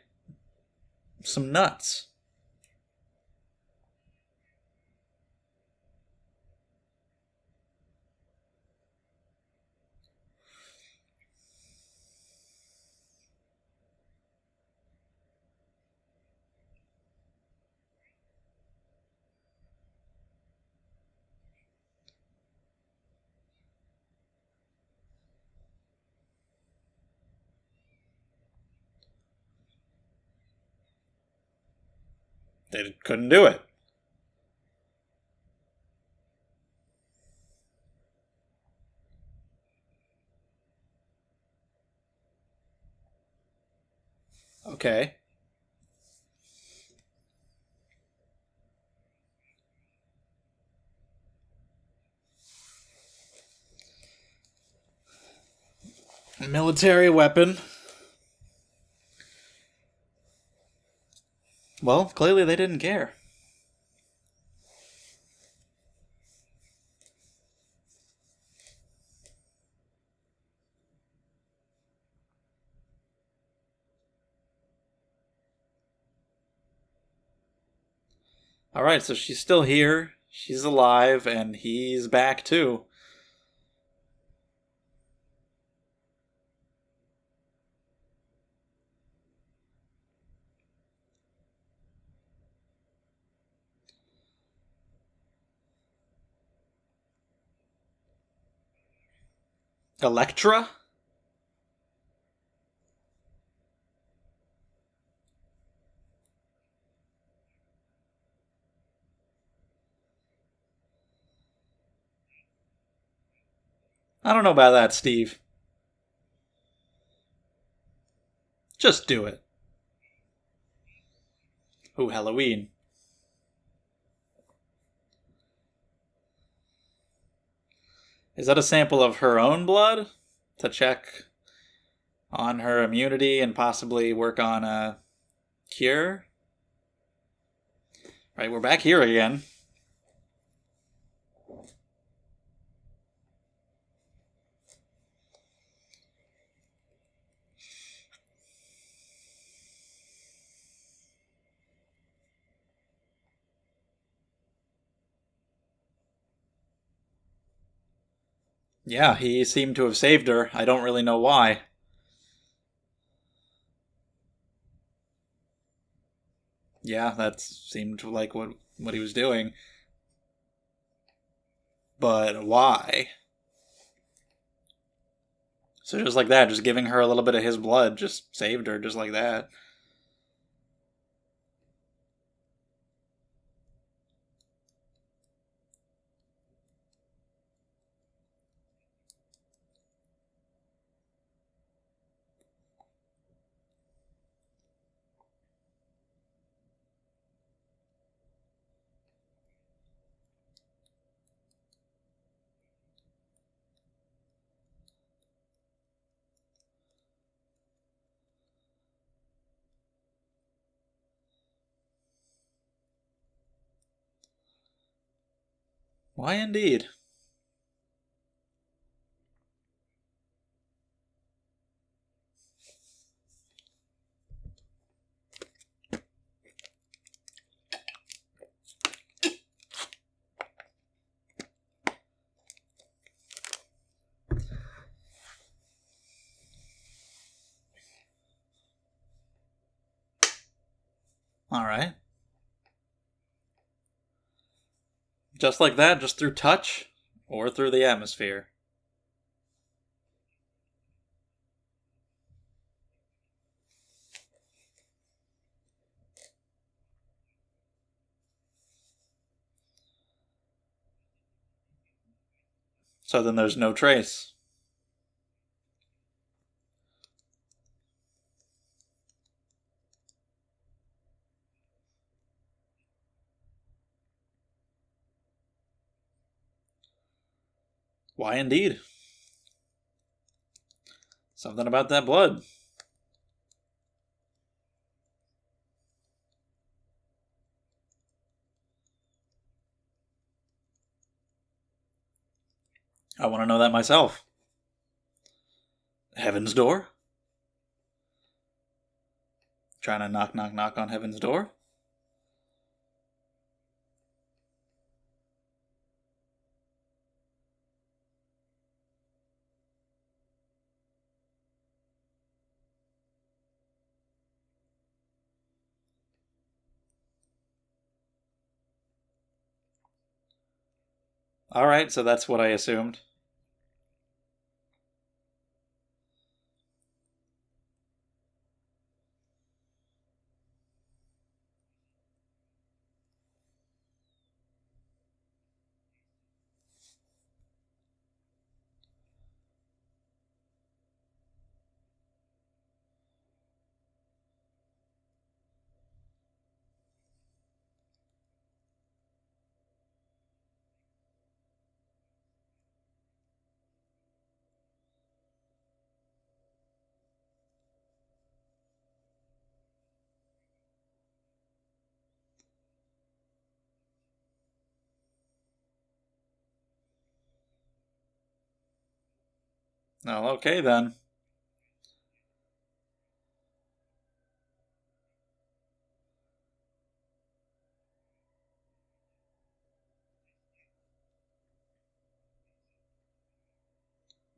Some nuts. They couldn't do it. Okay. Military weapon. Well, clearly they didn't care. All right, so she's still here. She's alive, and he's back too. Electra? I don't know about that, Steve. Just do it. Ooh, Halloween. Is that a sample of her own blood? To check on her immunity and possibly work on a cure? Right, we're back here again. Yeah, he seemed to have saved her. I don't really know why. Yeah, that seemed like what he was doing. But why? So just like that, just giving her a little bit of his blood just saved her, just like that. Why indeed? Alright. Just like that, just through touch or through the atmosphere. So then there's no trace. Why indeed? Something about that blood. I want to know that myself. Heaven's door? Trying to knock, knock, knock on heaven's door? Alright, so that's what I assumed. Well, okay then.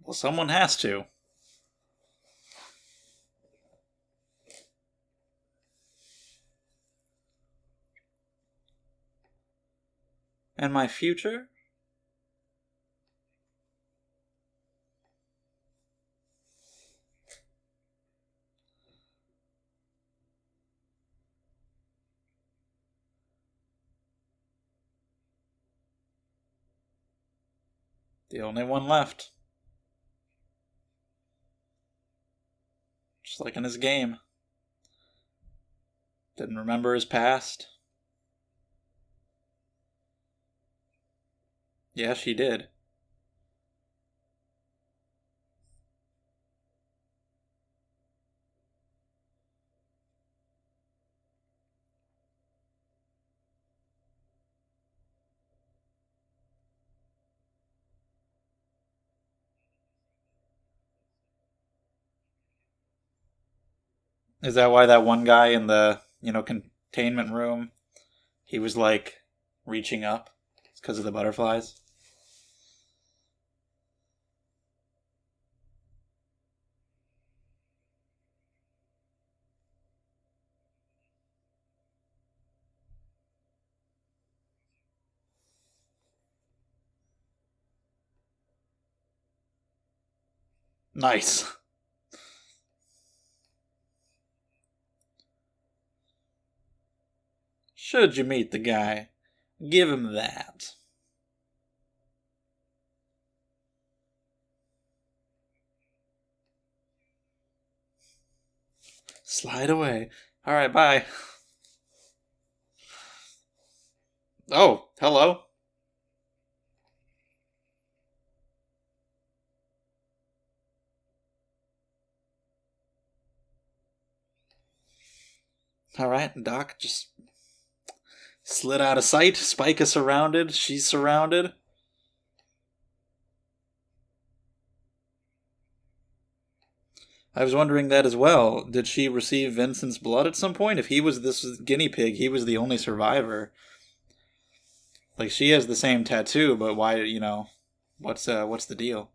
Well, someone has to. And my future? The only one left. Just like in his game. Didn't remember his past. Yeah, she did. Is that why that one guy in the, containment room, he was like reaching up? It's because of the butterflies? Nice. Should you meet the guy, give him that. Slide away. Alright, bye. Oh, hello. Alright, Doc just slid out of sight. Spike is surrounded. She's surrounded. I was wondering that as well. Did she receive Vincent's blood at some point? If he was this guinea pig, he was the only survivor. Like, she has the same tattoo, but why, what's the deal?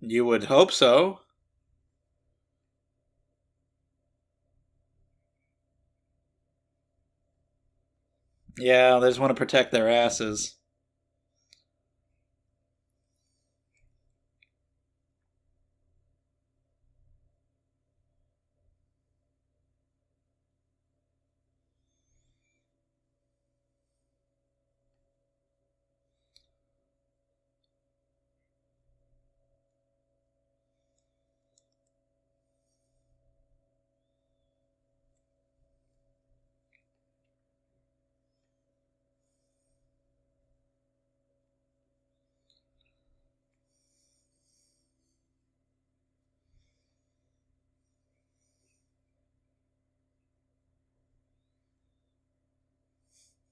You would hope so. Yeah, they just want to protect their asses.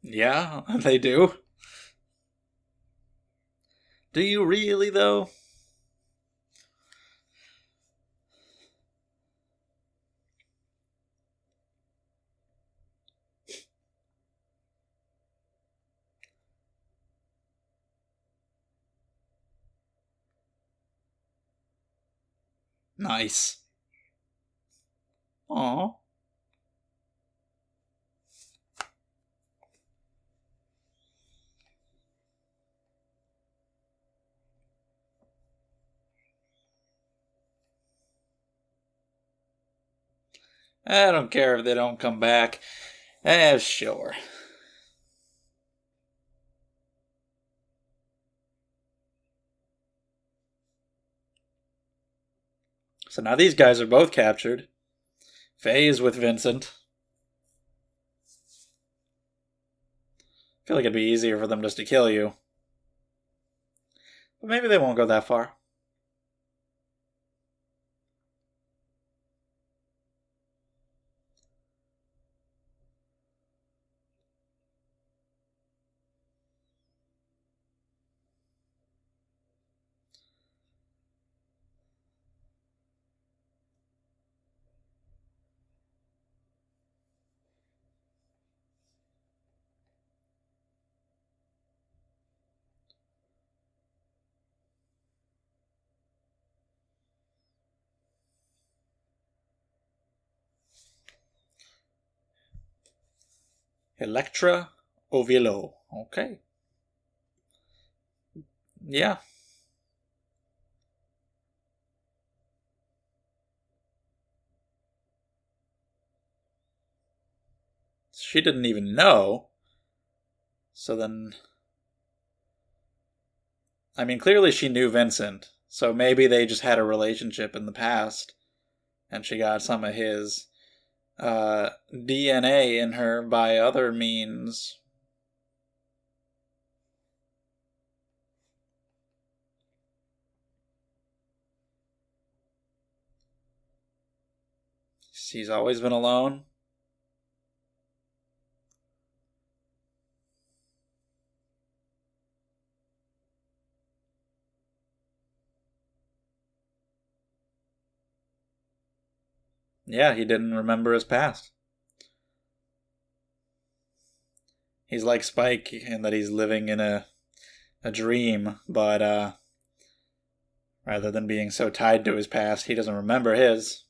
Yeah, they do. Do you really, though? Nice. Aw. I don't care if they don't come back. Sure. So now these guys are both captured. Faye is with Vincent. I feel like it'd be easier for them just to kill you. But maybe they won't go that far. Electra Ovilo. Okay. Yeah. She didn't even know. So then. I mean, clearly she knew Vincent. So maybe they just had a relationship in the past. And she got some of his DNA in her by other means. She's always been alone. Yeah, he didn't remember his past. He's like Spike in that he's living in a dream, but rather than being so tied to his past, he doesn't remember his.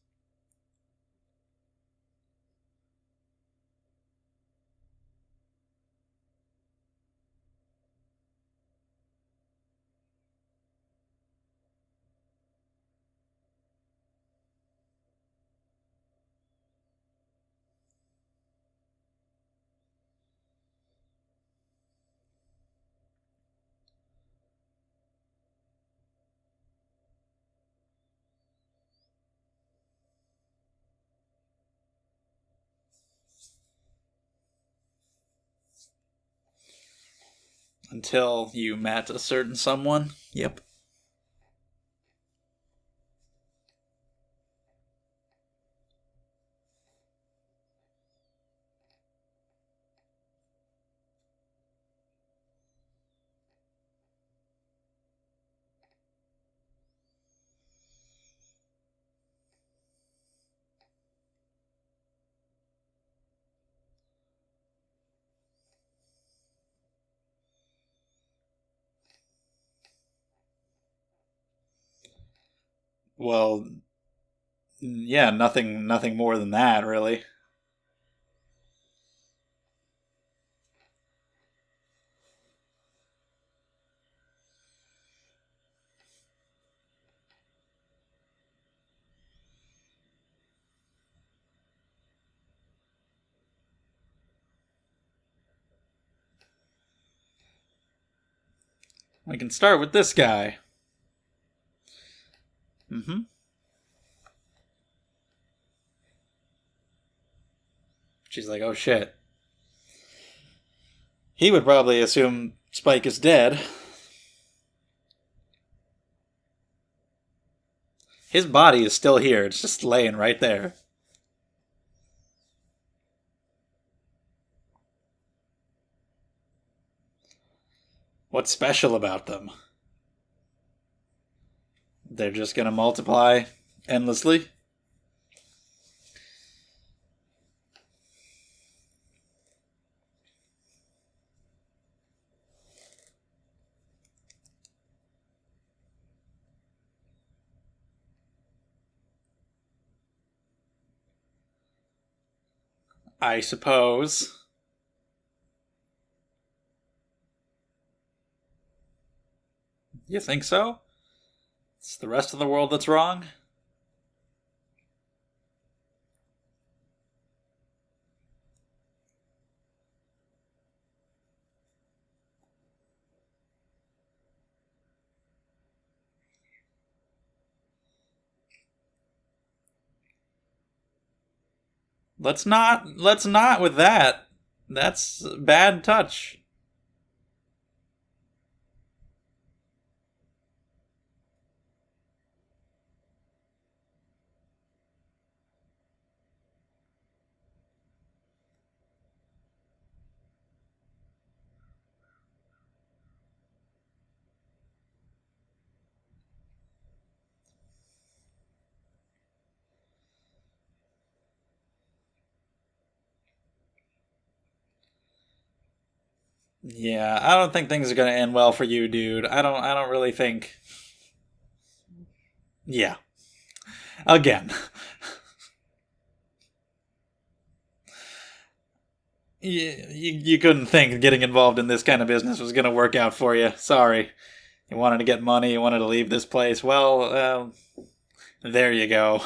Until you met a certain someone. Yep. Well, yeah, nothing more than that, really. We can start with this guy. Mm-hmm. She's like, oh shit. He would probably assume Spike is dead. His body is still here. It's just laying right there. What's special about them? They're just gonna multiply endlessly? I suppose. You think so? It's the rest of the world that's wrong? Let's not with that. That's bad touch. Yeah, I don't think things are gonna end well for you, dude. I don't really think. Yeah. Again. You couldn't think getting involved in this kind of business was gonna work out for you. Sorry. You wanted to get money, you wanted to leave this place. Well, there you go.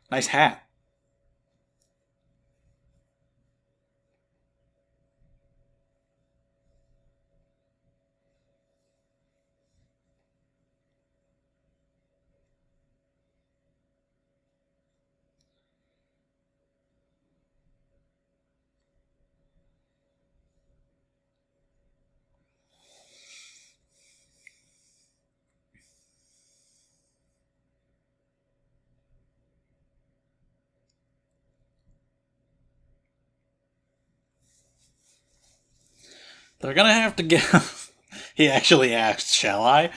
Nice hat. They're gonna have to get. He actually asked, "Shall I?"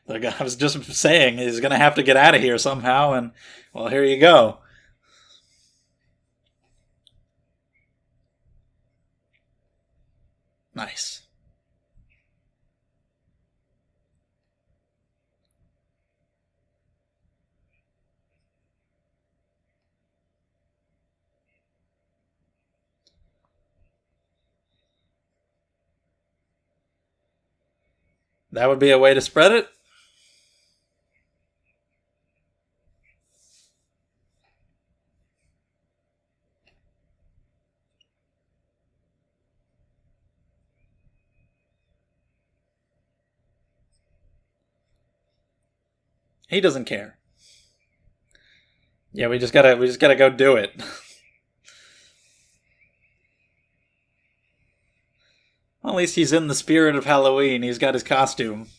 I was just saying he's gonna have to get out of here somehow, and well, here you go. Nice. That would be a way to spread it. He doesn't care. Yeah, we just gotta go do it. Well, at least he's in the spirit of Halloween. He's got his costume.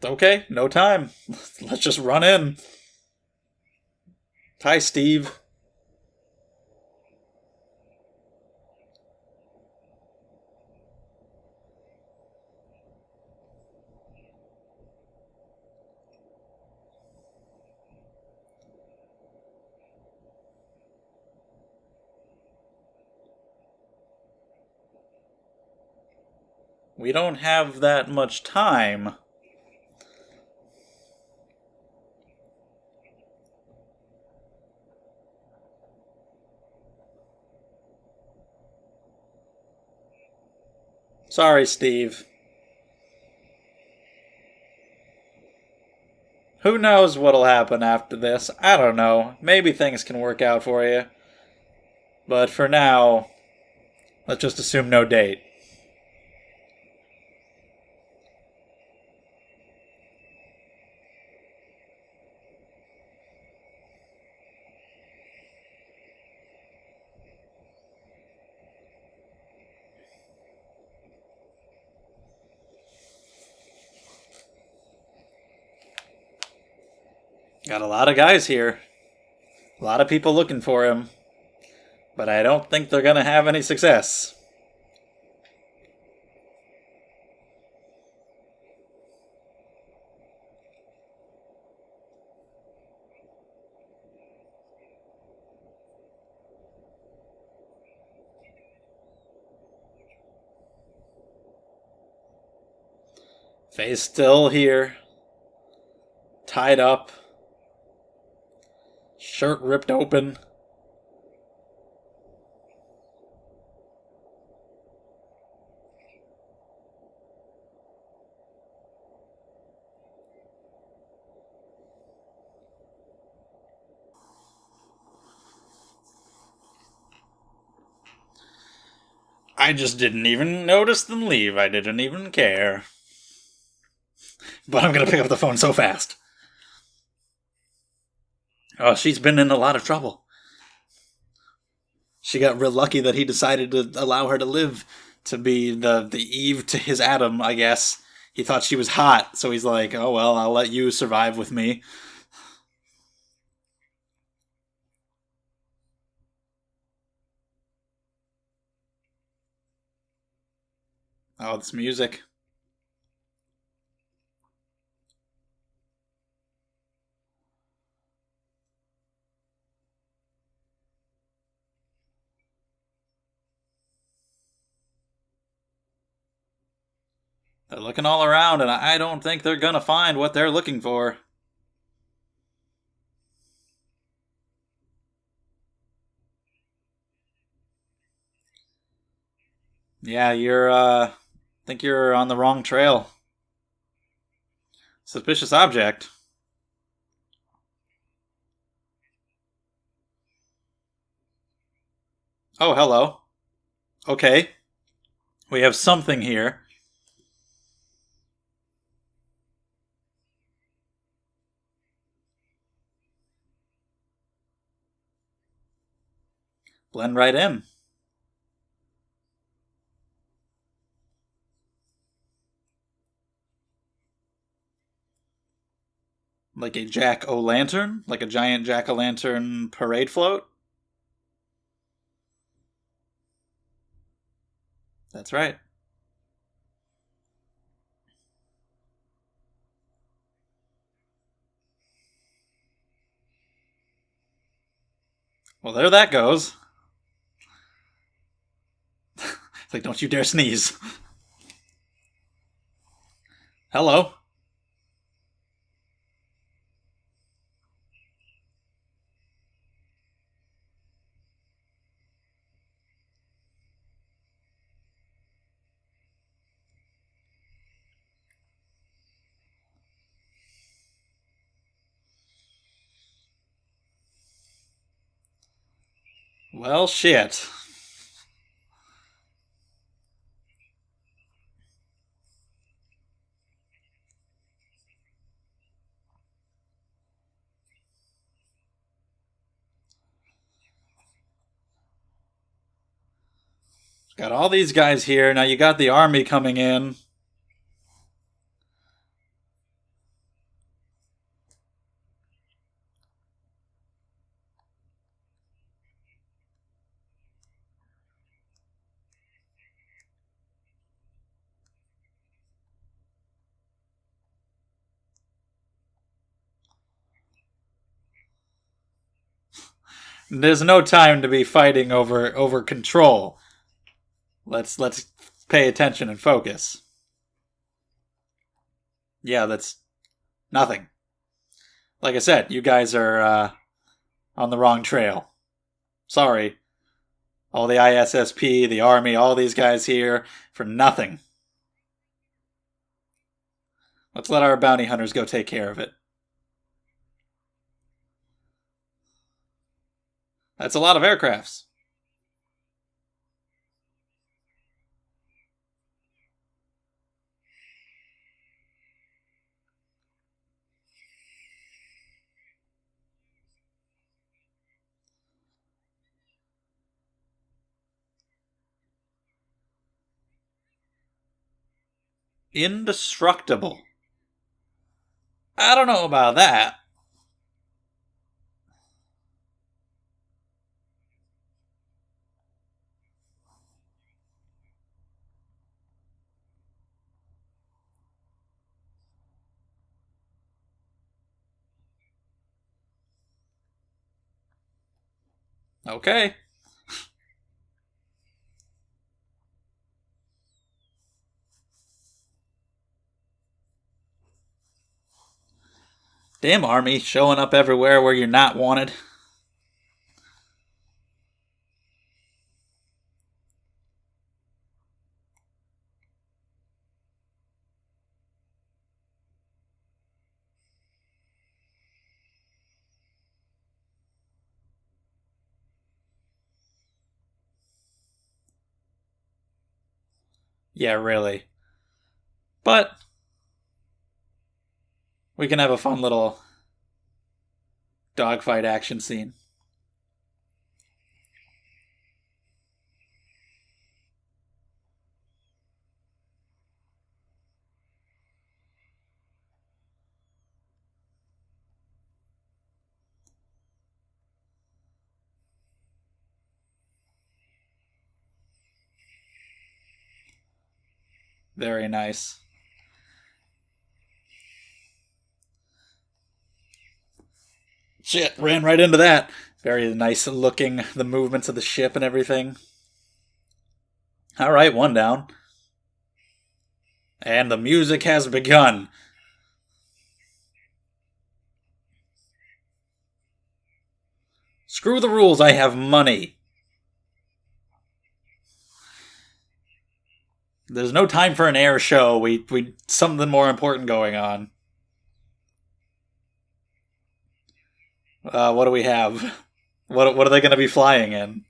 Okay, no time. Let's just run in. Hi, Steve. We don't have that much time. Sorry, Steve. Who knows what'll happen after this? I don't know. Maybe things can work out for you. But for now, let's just assume no date. Got a lot of guys here. A lot of people looking for him. But I don't think they're gonna have any success. Faye's still here. Tied up. Shirt ripped open. I just didn't even notice them leave. I didn't even care. But I'm gonna pick up the phone so fast. Oh, she's been in a lot of trouble. She got real lucky that he decided to allow her to live, to be the Eve to his Adam, I guess. He thought she was hot, so he's like, oh well, I'll let you survive with me. Oh, this music. They're looking all around, and I don't think they're gonna find what they're looking for. Yeah, I think you're on the wrong trail. Suspicious object. Oh, hello. Okay. We have something here. Blend right in. Like a jack-o'-lantern? Like a giant jack-o'-lantern parade float? That's right. Well, there that goes. It's like, don't you dare sneeze. Hello. Well, shit. Got all these guys here. Now you got the army coming in. There's no time to be fighting over control. Let's pay attention and focus. Yeah, that's nothing. Like I said, you guys are on the wrong trail. Sorry. All the ISSP, the Army, all these guys here for nothing. Let's let our bounty hunters go take care of it. That's a lot of aircrafts. Indestructible. I don't know about that. Okay. Damn Army, showing up everywhere where you're not wanted. Yeah, really. But we can have a fun little dogfight action scene. Very nice. Shit, ran right into that. Very nice looking, the movements of the ship and everything. Alright, one down. And the music has begun. Screw the rules, I have money. There's no time for an air show. We something more important going on. What do we have? What are they going to be flying in?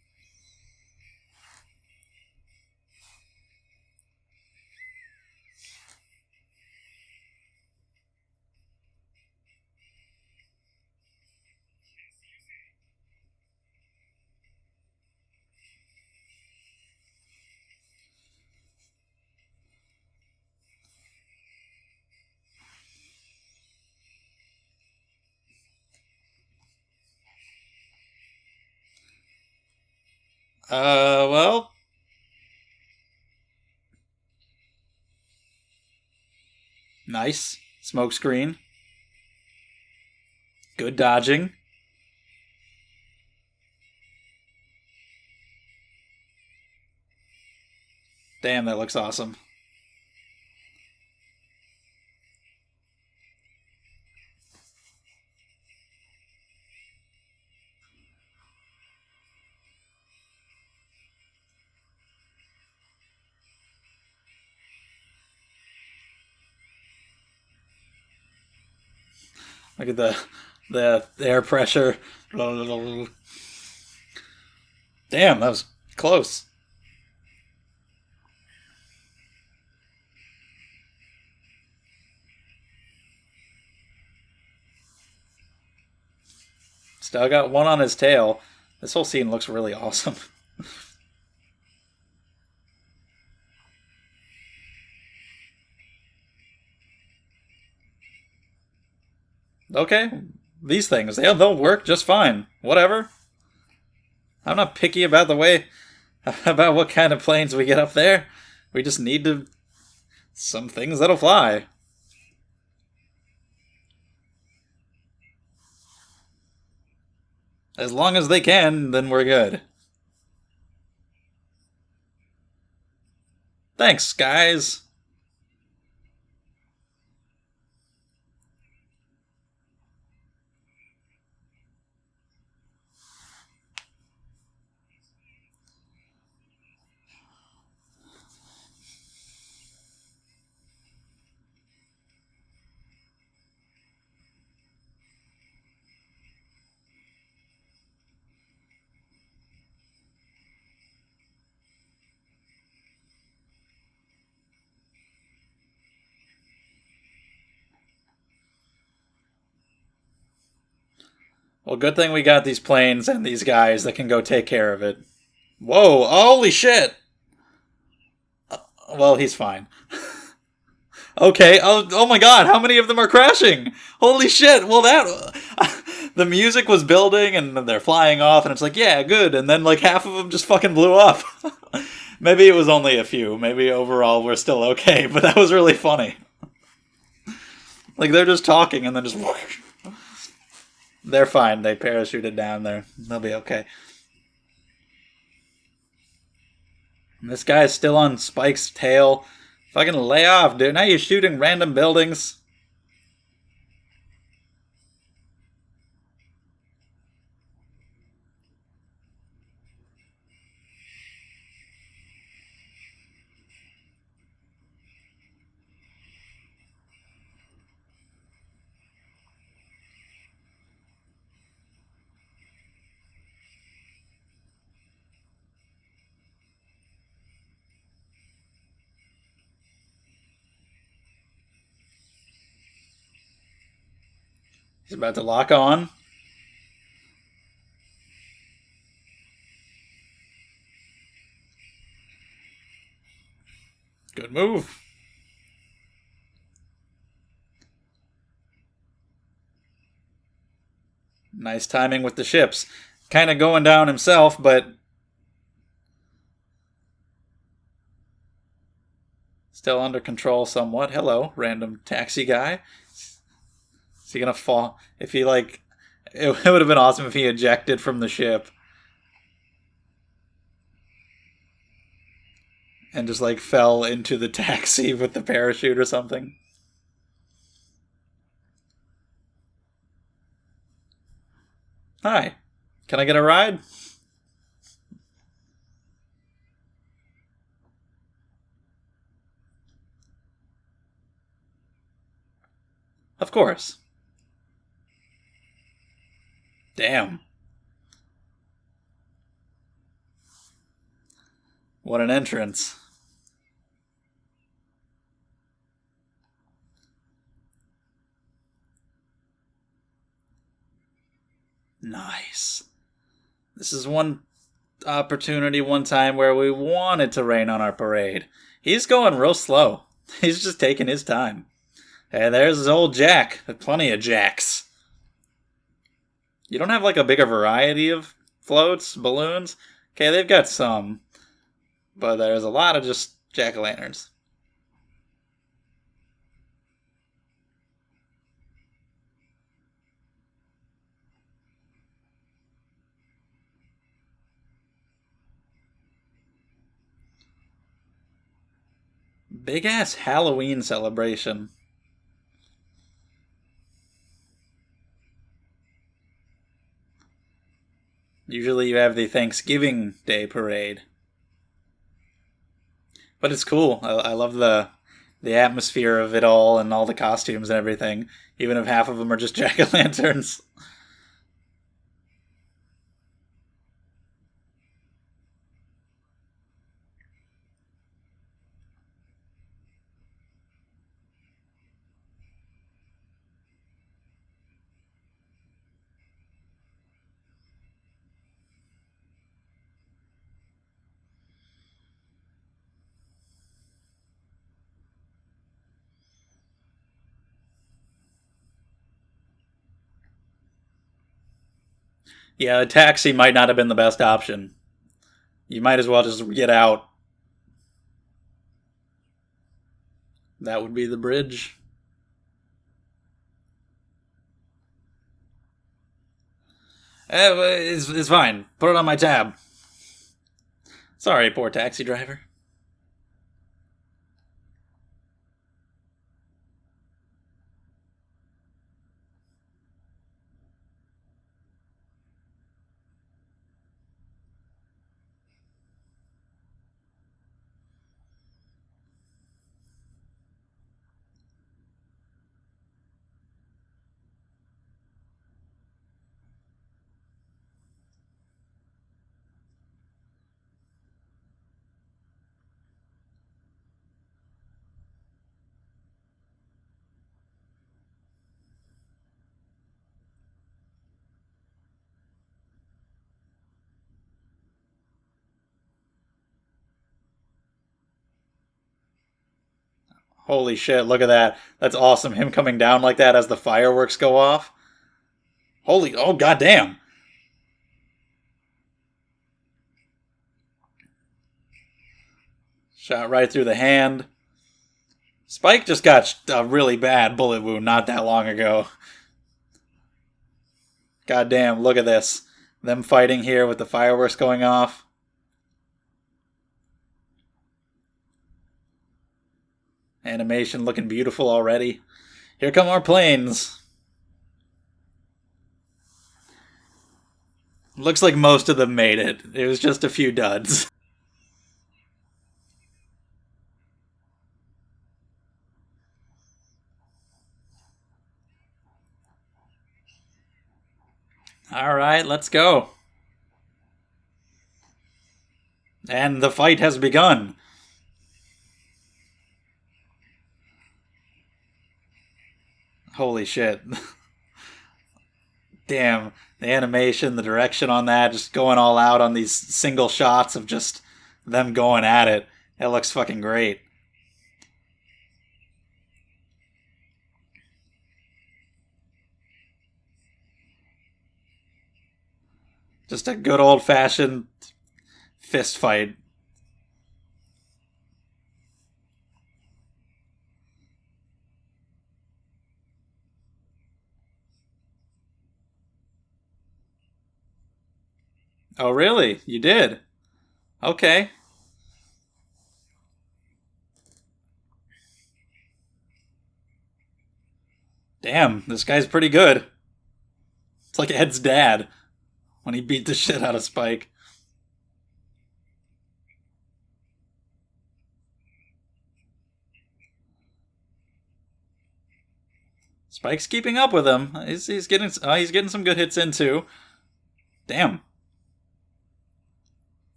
Well, nice smoke screen. Good dodging. Damn, that looks awesome. Look at the air pressure. Damn, that was close. Still got one on his tail. This whole scene looks really awesome. Okay, these things, they'll work just fine. Whatever. I'm not picky about the way, about what kind of planes we get up there. We just need some things that'll fly. As long as they can, then we're good. Thanks, guys. Well, good thing we got these planes and these guys that can go take care of it. Whoa, holy shit! Well, he's fine. Okay, oh my god, how many of them are crashing? Holy shit, well that... the music was building and they're flying off and it's like, yeah, good, and then like half of them just fucking blew up. Maybe it was only a few, maybe overall we're still okay, but that was really funny. Like, they're just talking and then just... They're fine, they parachuted down there. They'll be okay. And this guy's still on Spike's tail. Fucking lay off, dude. Now you're shooting random buildings. He's about to lock on. Good move. Nice timing with the ships. Kind of going down himself, but still under control somewhat. Hello, random taxi guy. Is he gonna fall? If he, like... It would have been awesome if he ejected from the ship. And just, like, fell into the taxi with the parachute or something. Hi. Can I get a ride? Of course. Damn. What an entrance. Nice. This is one opportunity, one time where we wanted to rain on our parade. He's going real slow. He's just taking his time. Hey, there's his old Jack. There's plenty of Jacks. You don't have like a bigger variety of floats, balloons? Okay, they've got some. But there's a lot of just jack-o'-lanterns. Big-ass Halloween celebration. Usually you have the Thanksgiving Day parade. But it's cool. I love the atmosphere of it all and all the costumes and everything. Even if half of them are just jack-o'-lanterns. Yeah, a taxi might not have been the best option. You might as well just get out. That would be the bridge. It's fine. Put it on my tab. Sorry, poor taxi driver. Holy shit, look at that. That's awesome. Him coming down like that as the fireworks go off. Holy, oh goddamn. Shot right through the hand. Spike just got a really bad bullet wound not that long ago. Goddamn, look at this. Them fighting here with the fireworks going off. Animation looking beautiful already. Here come our planes. Looks like most of them made it. It was just a few duds. Alright, let's go. And the fight has begun. Holy shit. Damn, the animation, the direction on that, just going all out on these single shots of just them going at it. It looks fucking great. Just a good old fashioned fist fight. Oh, really? You did? Okay. Damn, this guy's pretty good. It's like Ed's dad when he beat the shit out of Spike. Spike's keeping up with him. He's getting some good hits in too. Damn.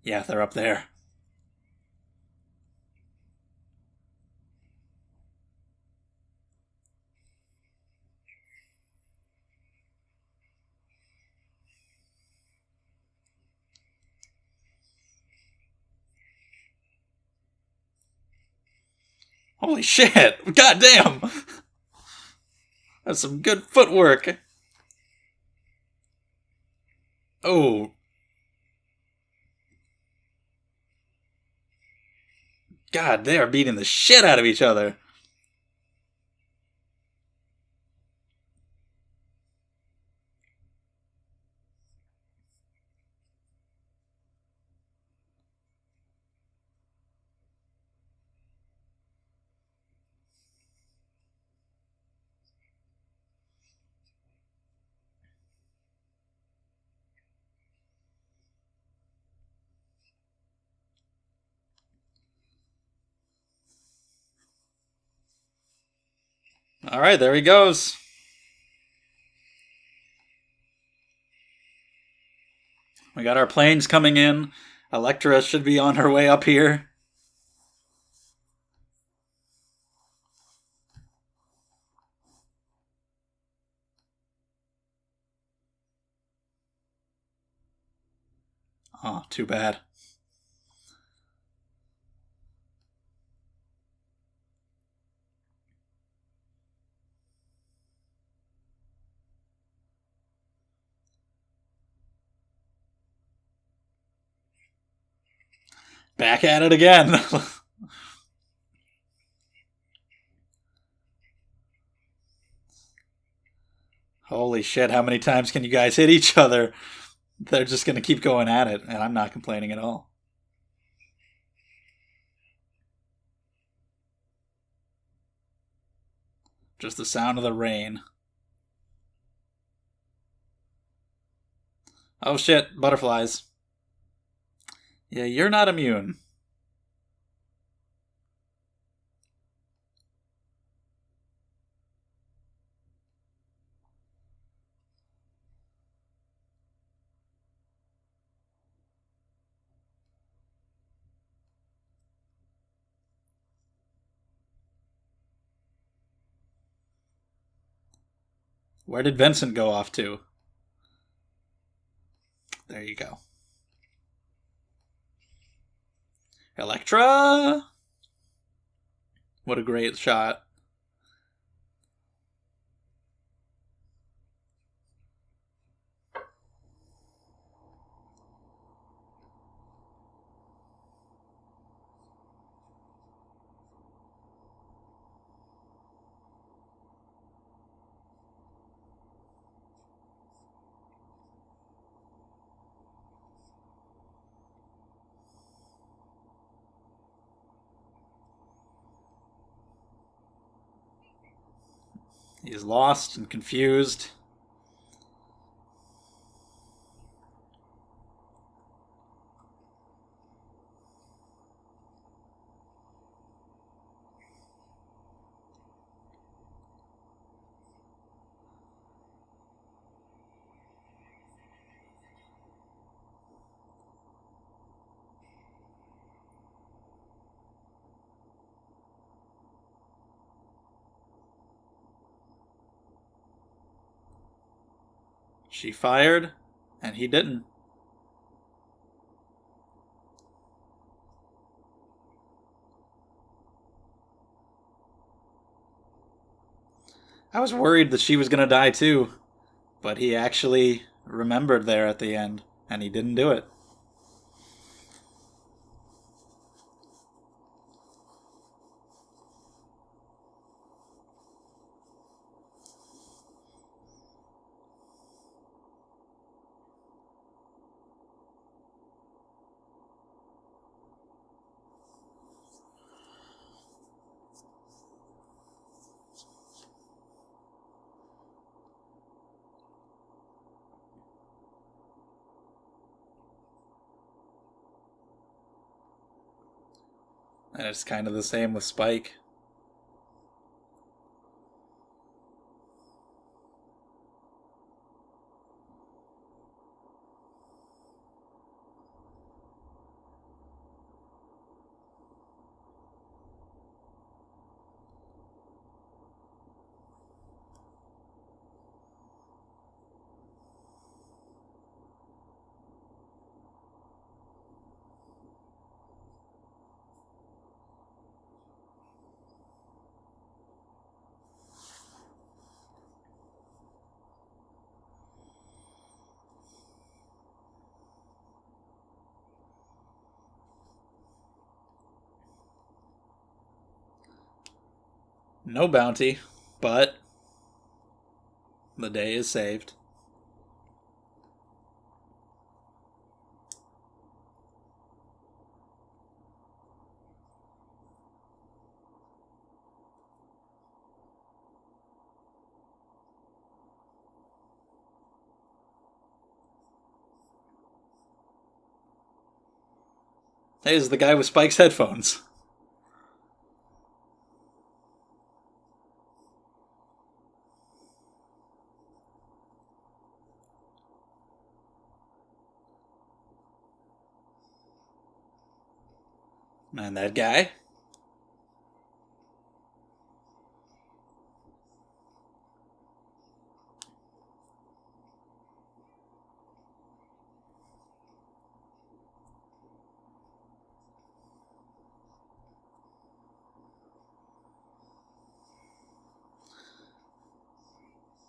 Yeah, they're up there. Holy shit! God damn! That's some good footwork. Oh. God, they are beating the shit out of each other. Alright, there he goes. We got our planes coming in. Elektra should be on her way up here. Oh, too bad. Back at it again. Holy shit, how many times can you guys hit each other? They're just going to keep going at it, and I'm not complaining at all. Just the sound of the rain. Oh shit, butterflies. Yeah, you're not immune. Where did Vincent go off to? There you go. Elektra? What a great shot. He's lost and confused. She fired, and he didn't. I was worried that she was going to die too, but he actually remembered there at the end, and he didn't do it. And it's kind of the same with Spike. No bounty, but the day is saved. Hey, is the guy with Spike's headphones. And that guy?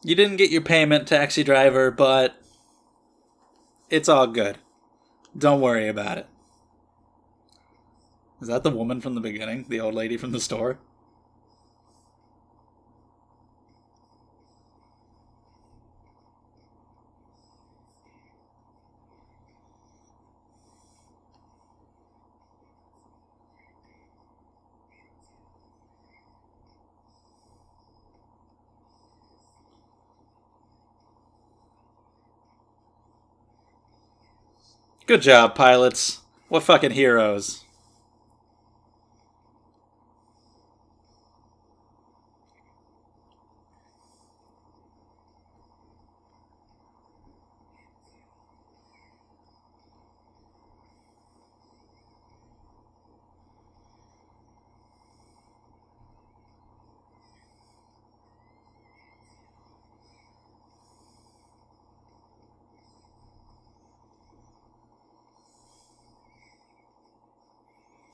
You didn't get your payment, taxi driver, but it's all good. Don't worry about it. Is that the woman from the beginning? The old lady from the store? Good job, pilots. What fucking heroes.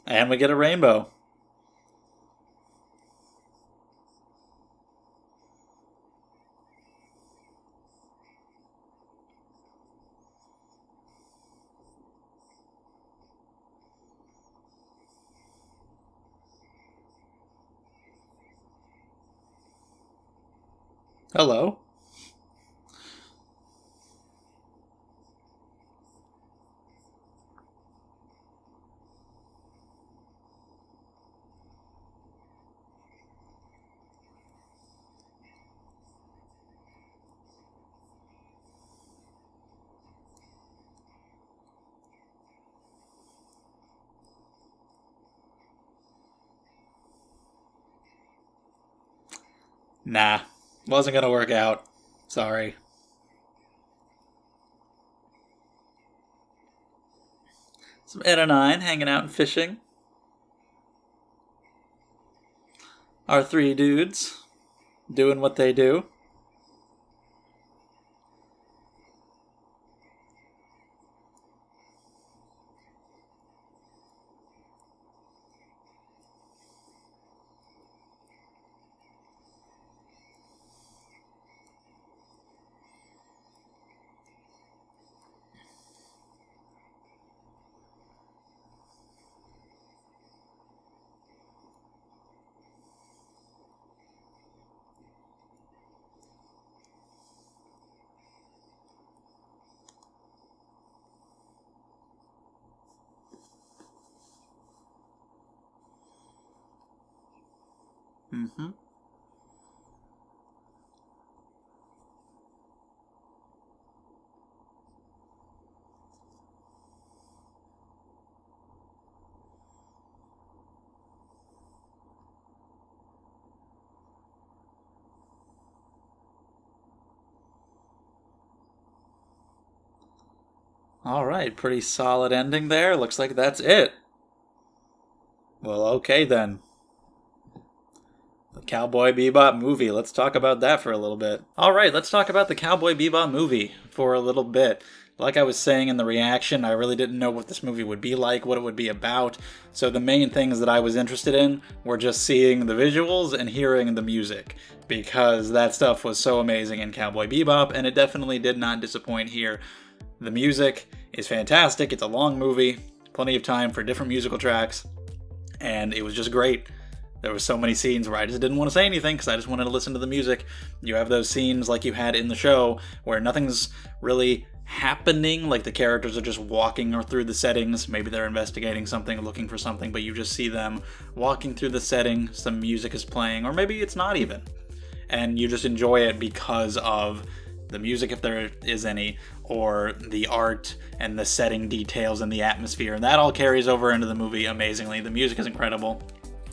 And we get a rainbow. Hello. Nah, wasn't gonna work out. Sorry. Some Ed and I hanging out and fishing. Our three dudes doing what they do. Mm-hmm. All right, pretty solid ending there. Looks like that's it. Well, okay then. The Cowboy Bebop movie. Let's talk about that for a little bit. All right, let's talk about the Cowboy Bebop movie for a little bit. Like I was saying in the reaction, I really didn't know what this movie would be like, what it would be about. So the main things that I was interested in were just seeing the visuals and hearing the music, because that stuff was so amazing in Cowboy Bebop, and it definitely did not disappoint here. The music is fantastic. It's a long movie, plenty of time for different musical tracks, and it was just great. There were so many scenes where I just didn't want to say anything because I just wanted to listen to the music. You have those scenes like you had in the show where nothing's really happening, like the characters are just walking or through the settings. Maybe they're investigating something, looking for something, but you just see them walking through the setting, some music is playing, or maybe it's not even. And you just enjoy it because of the music, if there is any, or the art and the setting details and the atmosphere. And that all carries over into the movie amazingly. The music is incredible.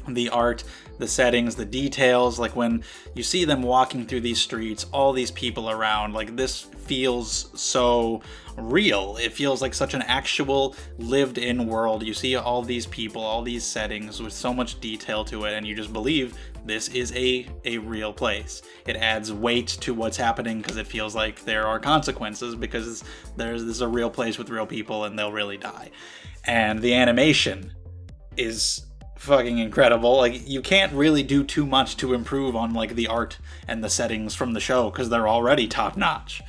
The art, the settings, the details, like when you see them walking through these streets, all these people around, like this feels so real. It feels like such an actual lived-in world. You see all these people, all these settings with so much detail to it, and you just believe this is a real place. It adds weight to what's happening because it feels like there are consequences because this is a real place with real people and they'll really die. And the animation is fucking incredible. Like, you can't really do too much to improve on like the art and the settings from the show because they're already top notch,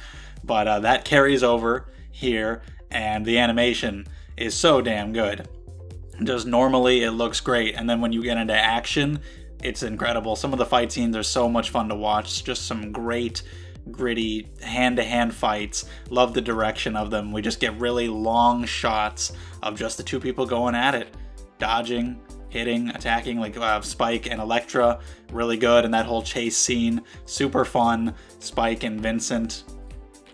but that carries over here, and the animation is so damn good. Just normally it looks great, and then when you get into action, it's incredible. Some of the fight scenes are so much fun to watch. Just some great gritty hand-to-hand fights. Love the direction of them. We just get really long shots of just the two people going at it, dodging, hitting, attacking, like Spike and Elektra, really good. And that whole chase scene, super fun. Spike and Vincent,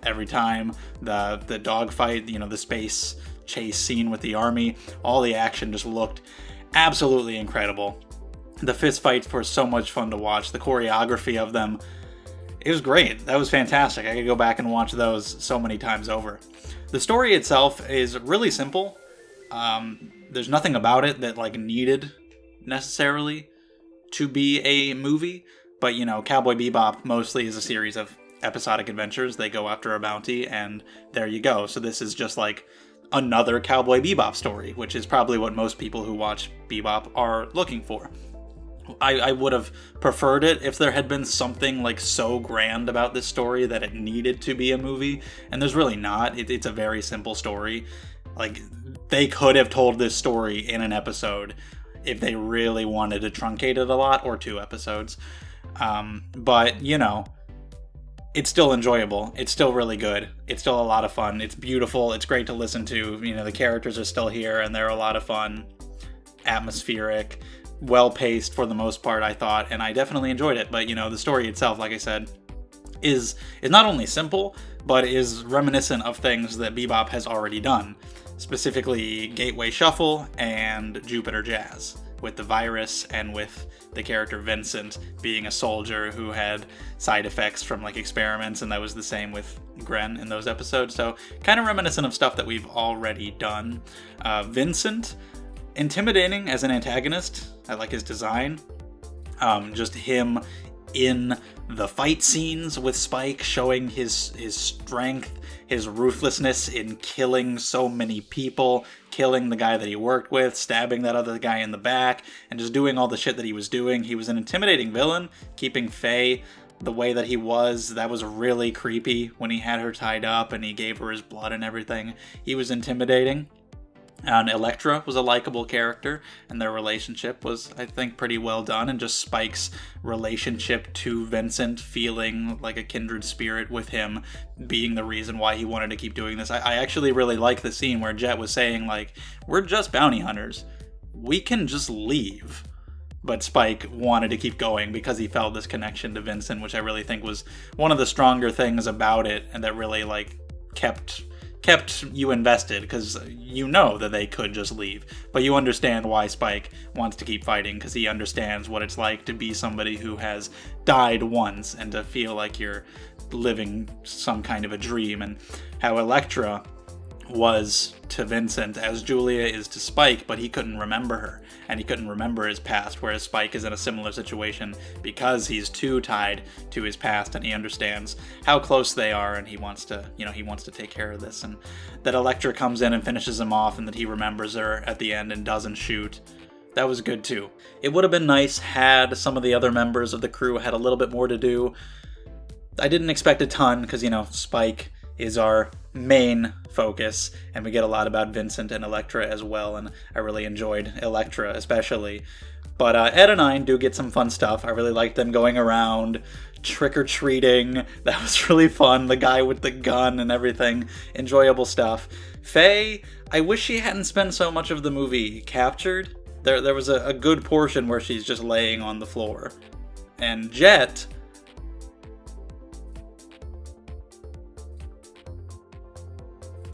every time. The dogfight, the space chase scene with the army, all the action just looked absolutely incredible. The fist fights were so much fun to watch. The choreography of them, it was great. That was fantastic. I could go back and watch those so many times over. The story itself is really simple. There's nothing about it that like needed necessarily to be a movie, but Cowboy Bebop mostly is a series of episodic adventures. They go after a bounty, and there you go. So this is just like another Cowboy Bebop story, which is probably what most people who watch Bebop are looking for. I would have preferred it if there had been something like so grand about this story that it needed to be a movie, and there's really not. It's a very simple story. Like, they could have told this story in an episode if they really wanted to truncate it a lot, or 2 episodes. But, it's still enjoyable. It's still really good. It's still a lot of fun. It's beautiful. It's great to listen to. You know, the characters are still here, and they're a lot of fun. Atmospheric, well-paced for the most part, I thought, and I definitely enjoyed it. But, you know, the story itself, like I said, is not only simple, but is reminiscent of things that Bebop has already done. Specifically, Gateway Shuffle and Jupiter Jazz, with the virus and with the character Vincent being a soldier who had side effects from like experiments, and that was the same with Gren in those episodes. So kind of reminiscent of stuff that we've already done. Vincent, intimidating as an antagonist. I like his design. Just him in the fight scenes with Spike, showing his strength, his ruthlessness in killing so many people, killing the guy that he worked with, stabbing that other guy in the back, and just doing all the shit that he was doing. He was an intimidating villain. Keeping Faye the way that he was, that was really creepy when he had her tied up and he gave her his blood and everything. He was intimidating. And Elektra was a likable character, and their relationship was, I think, pretty well done. And just Spike's relationship to Vincent, feeling like a kindred spirit with him, being the reason why he wanted to keep doing this. I actually really like the scene where Jet was saying, like, we're just bounty hunters. We can just leave. But Spike wanted to keep going because he felt this connection to Vincent, which I really think was one of the stronger things about it, and that really, like, kept you invested, because you know that they could just leave, but you understand why Spike wants to keep fighting, because he understands what it's like to be somebody who has died once and to feel like you're living some kind of a dream. And how Elektra was to Vincent as Julia is to Spike, but he couldn't remember her, and he couldn't remember his past, whereas Spike is in a similar situation because he's too tied to his past, and he understands how close they are, and he wants to take care of this. And that Elektra comes in and finishes him off, and that he remembers her at the end and doesn't shoot. That was good too. It would have been nice had some of the other members of the crew had a little bit more to do. I didn't expect a ton, because, you know, Spike is our main focus, and we get a lot about Vincent and Elektra as well, and I really enjoyed Elektra especially. But Ed and I do get some fun stuff. I really liked them going around trick-or-treating. That was really fun. The guy with the gun and everything. Enjoyable stuff. Faye, I wish she hadn't spent so much of the movie captured. There was a good portion where she's just laying on the floor. And Jet,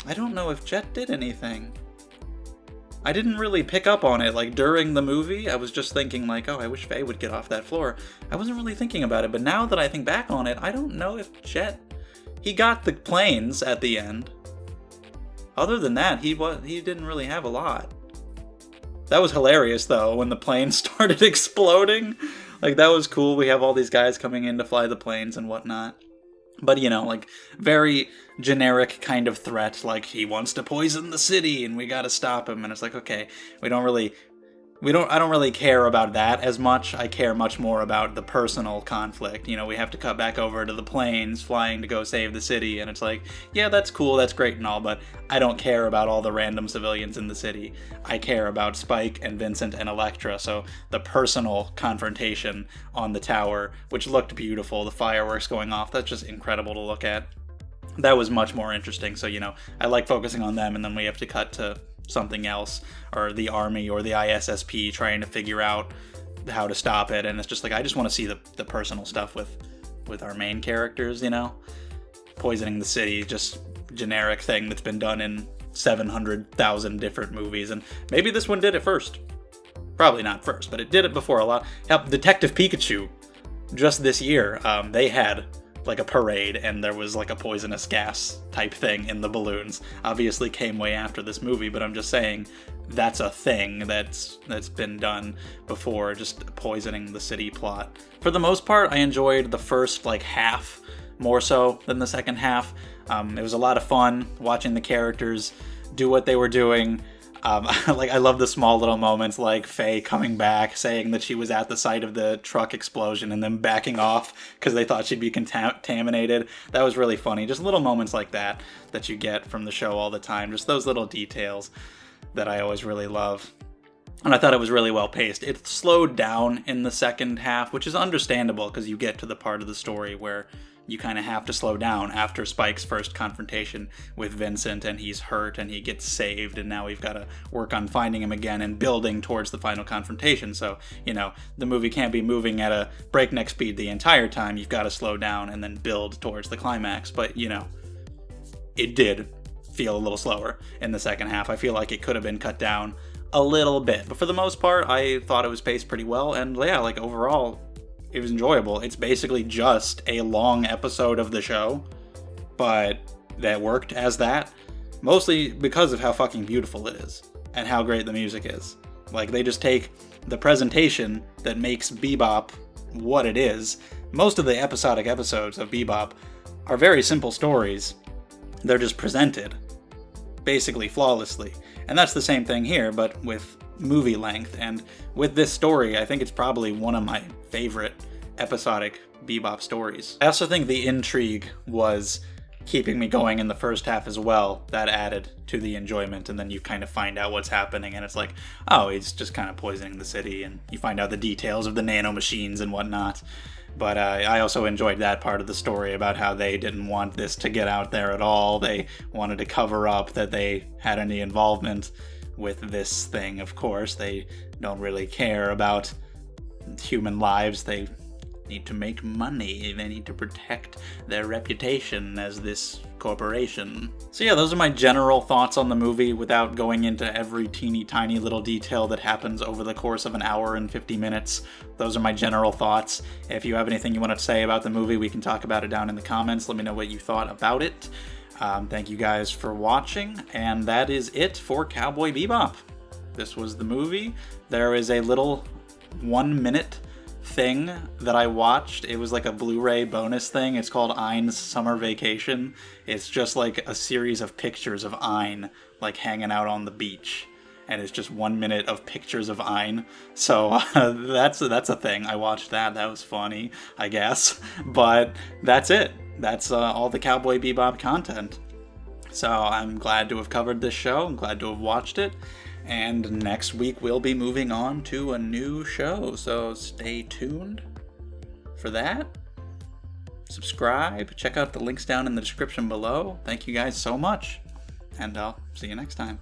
I don't know if Jet did anything. I didn't really pick up on it, like, during the movie. I was just thinking, like, oh, I wish Faye would get off that floor. I wasn't really thinking about it, but now that I think back on it, I don't know if Jet... He got the planes at the end. Other than that, he didn't really have a lot. That was hilarious, though, when the plane started exploding. Like, that was cool. We have all these guys coming in to fly the planes and whatnot. But, you know, like, very generic kind of threat, like, he wants to poison the city and we gotta stop him. And it's like, okay, I don't really care about that as much. I care much more about the personal conflict. You know, we have to cut back over to the planes flying to go save the city, and it's like, yeah, that's cool, that's great and all, but I don't care about all the random civilians in the city. I care about Spike and Vincent and Elektra, so the personal confrontation on the tower, which looked beautiful, the fireworks going off, that's just incredible to look at. That was much more interesting, so, you know, I like focusing on them, and then we have to cut to something else, or the army or the ISSP trying to figure out how to stop it, and it's just like, I just want to see the personal stuff with our main characters, you know? Poisoning the city, just generic thing that's been done in 700,000 different movies, and maybe this one did it first. Probably not first, but it did it before a lot. Hell, Detective Pikachu, just this year, they had like a parade, and there was like a poisonous gas type thing in the balloons. Obviously came way after this movie, but I'm just saying that's a thing that's been done before, just poisoning the city plot. For the most part, I enjoyed the first like half more so than the second half. It was a lot of fun watching the characters do what they were doing. Like, I love the small little moments, like Faye coming back, saying that she was at the site of the truck explosion, and then backing off because they thought she'd be contaminated. That was really funny. Just little moments like that you get from the show all the time. Just those little details that I always really love. And I thought it was really well paced. It slowed down in the second half, which is understandable because you get to the part of the story where you kind of have to slow down after Spike's first confrontation with Vincent, and he's hurt and he gets saved, and now we've got to work on finding him again and building towards the final confrontation. So, the movie can't be moving at a breakneck speed the entire time. You've got to slow down and then build towards the climax. But, it did feel a little slower in the second half. I feel like it could have been cut down a little bit, but for the most part, I thought it was paced pretty well, and yeah, like overall, it was enjoyable. It's basically just a long episode of the show, but that worked as that, mostly because of how fucking beautiful it is, and how great the music is. Like, they just take the presentation that makes Bebop what it is. Most of the episodic episodes of Bebop are very simple stories. They're just presented, basically flawlessly. And that's the same thing here, but with movie length. And with this story, I think it's probably one of my favorite episodic Bebop stories. I also think the intrigue was keeping me going in the first half as well. That added to the enjoyment, and then you kind of find out what's happening, and it's like, oh, he's just kind of poisoning the city, and you find out the details of the nanomachines and whatnot. But I also enjoyed that part of the story about how they didn't want this to get out there at all. They wanted to cover up that they had any involvement with this thing, of course. They don't really care about human lives. They need to make money. They need to protect their reputation as this corporation. So yeah, those are my general thoughts on the movie without going into every teeny tiny little detail that happens over the course of an hour and 50 minutes. Those are my general thoughts. If you have anything you want to say about the movie, we can talk about it down in the comments. Let me know what you thought about it. Thank you guys for watching, and that is it for Cowboy Bebop. This was the movie. There is a little 1-minute thing that I watched. It was like a Blu-ray bonus thing. It's called Ein's Summer Vacation. It's just like a series of pictures of Ein like hanging out on the beach, and it's just 1 minute of pictures of Ein. So that's a thing. I watched that. That was funny, I guess. But that's it. That's all the Cowboy Bebop content. So I'm glad to have covered this show. I'm glad to have watched it. And next week we'll be moving on to a new show, so stay tuned for that. Subscribe, check out the links down in the description below. Thank you guys so much, and I'll see you next time.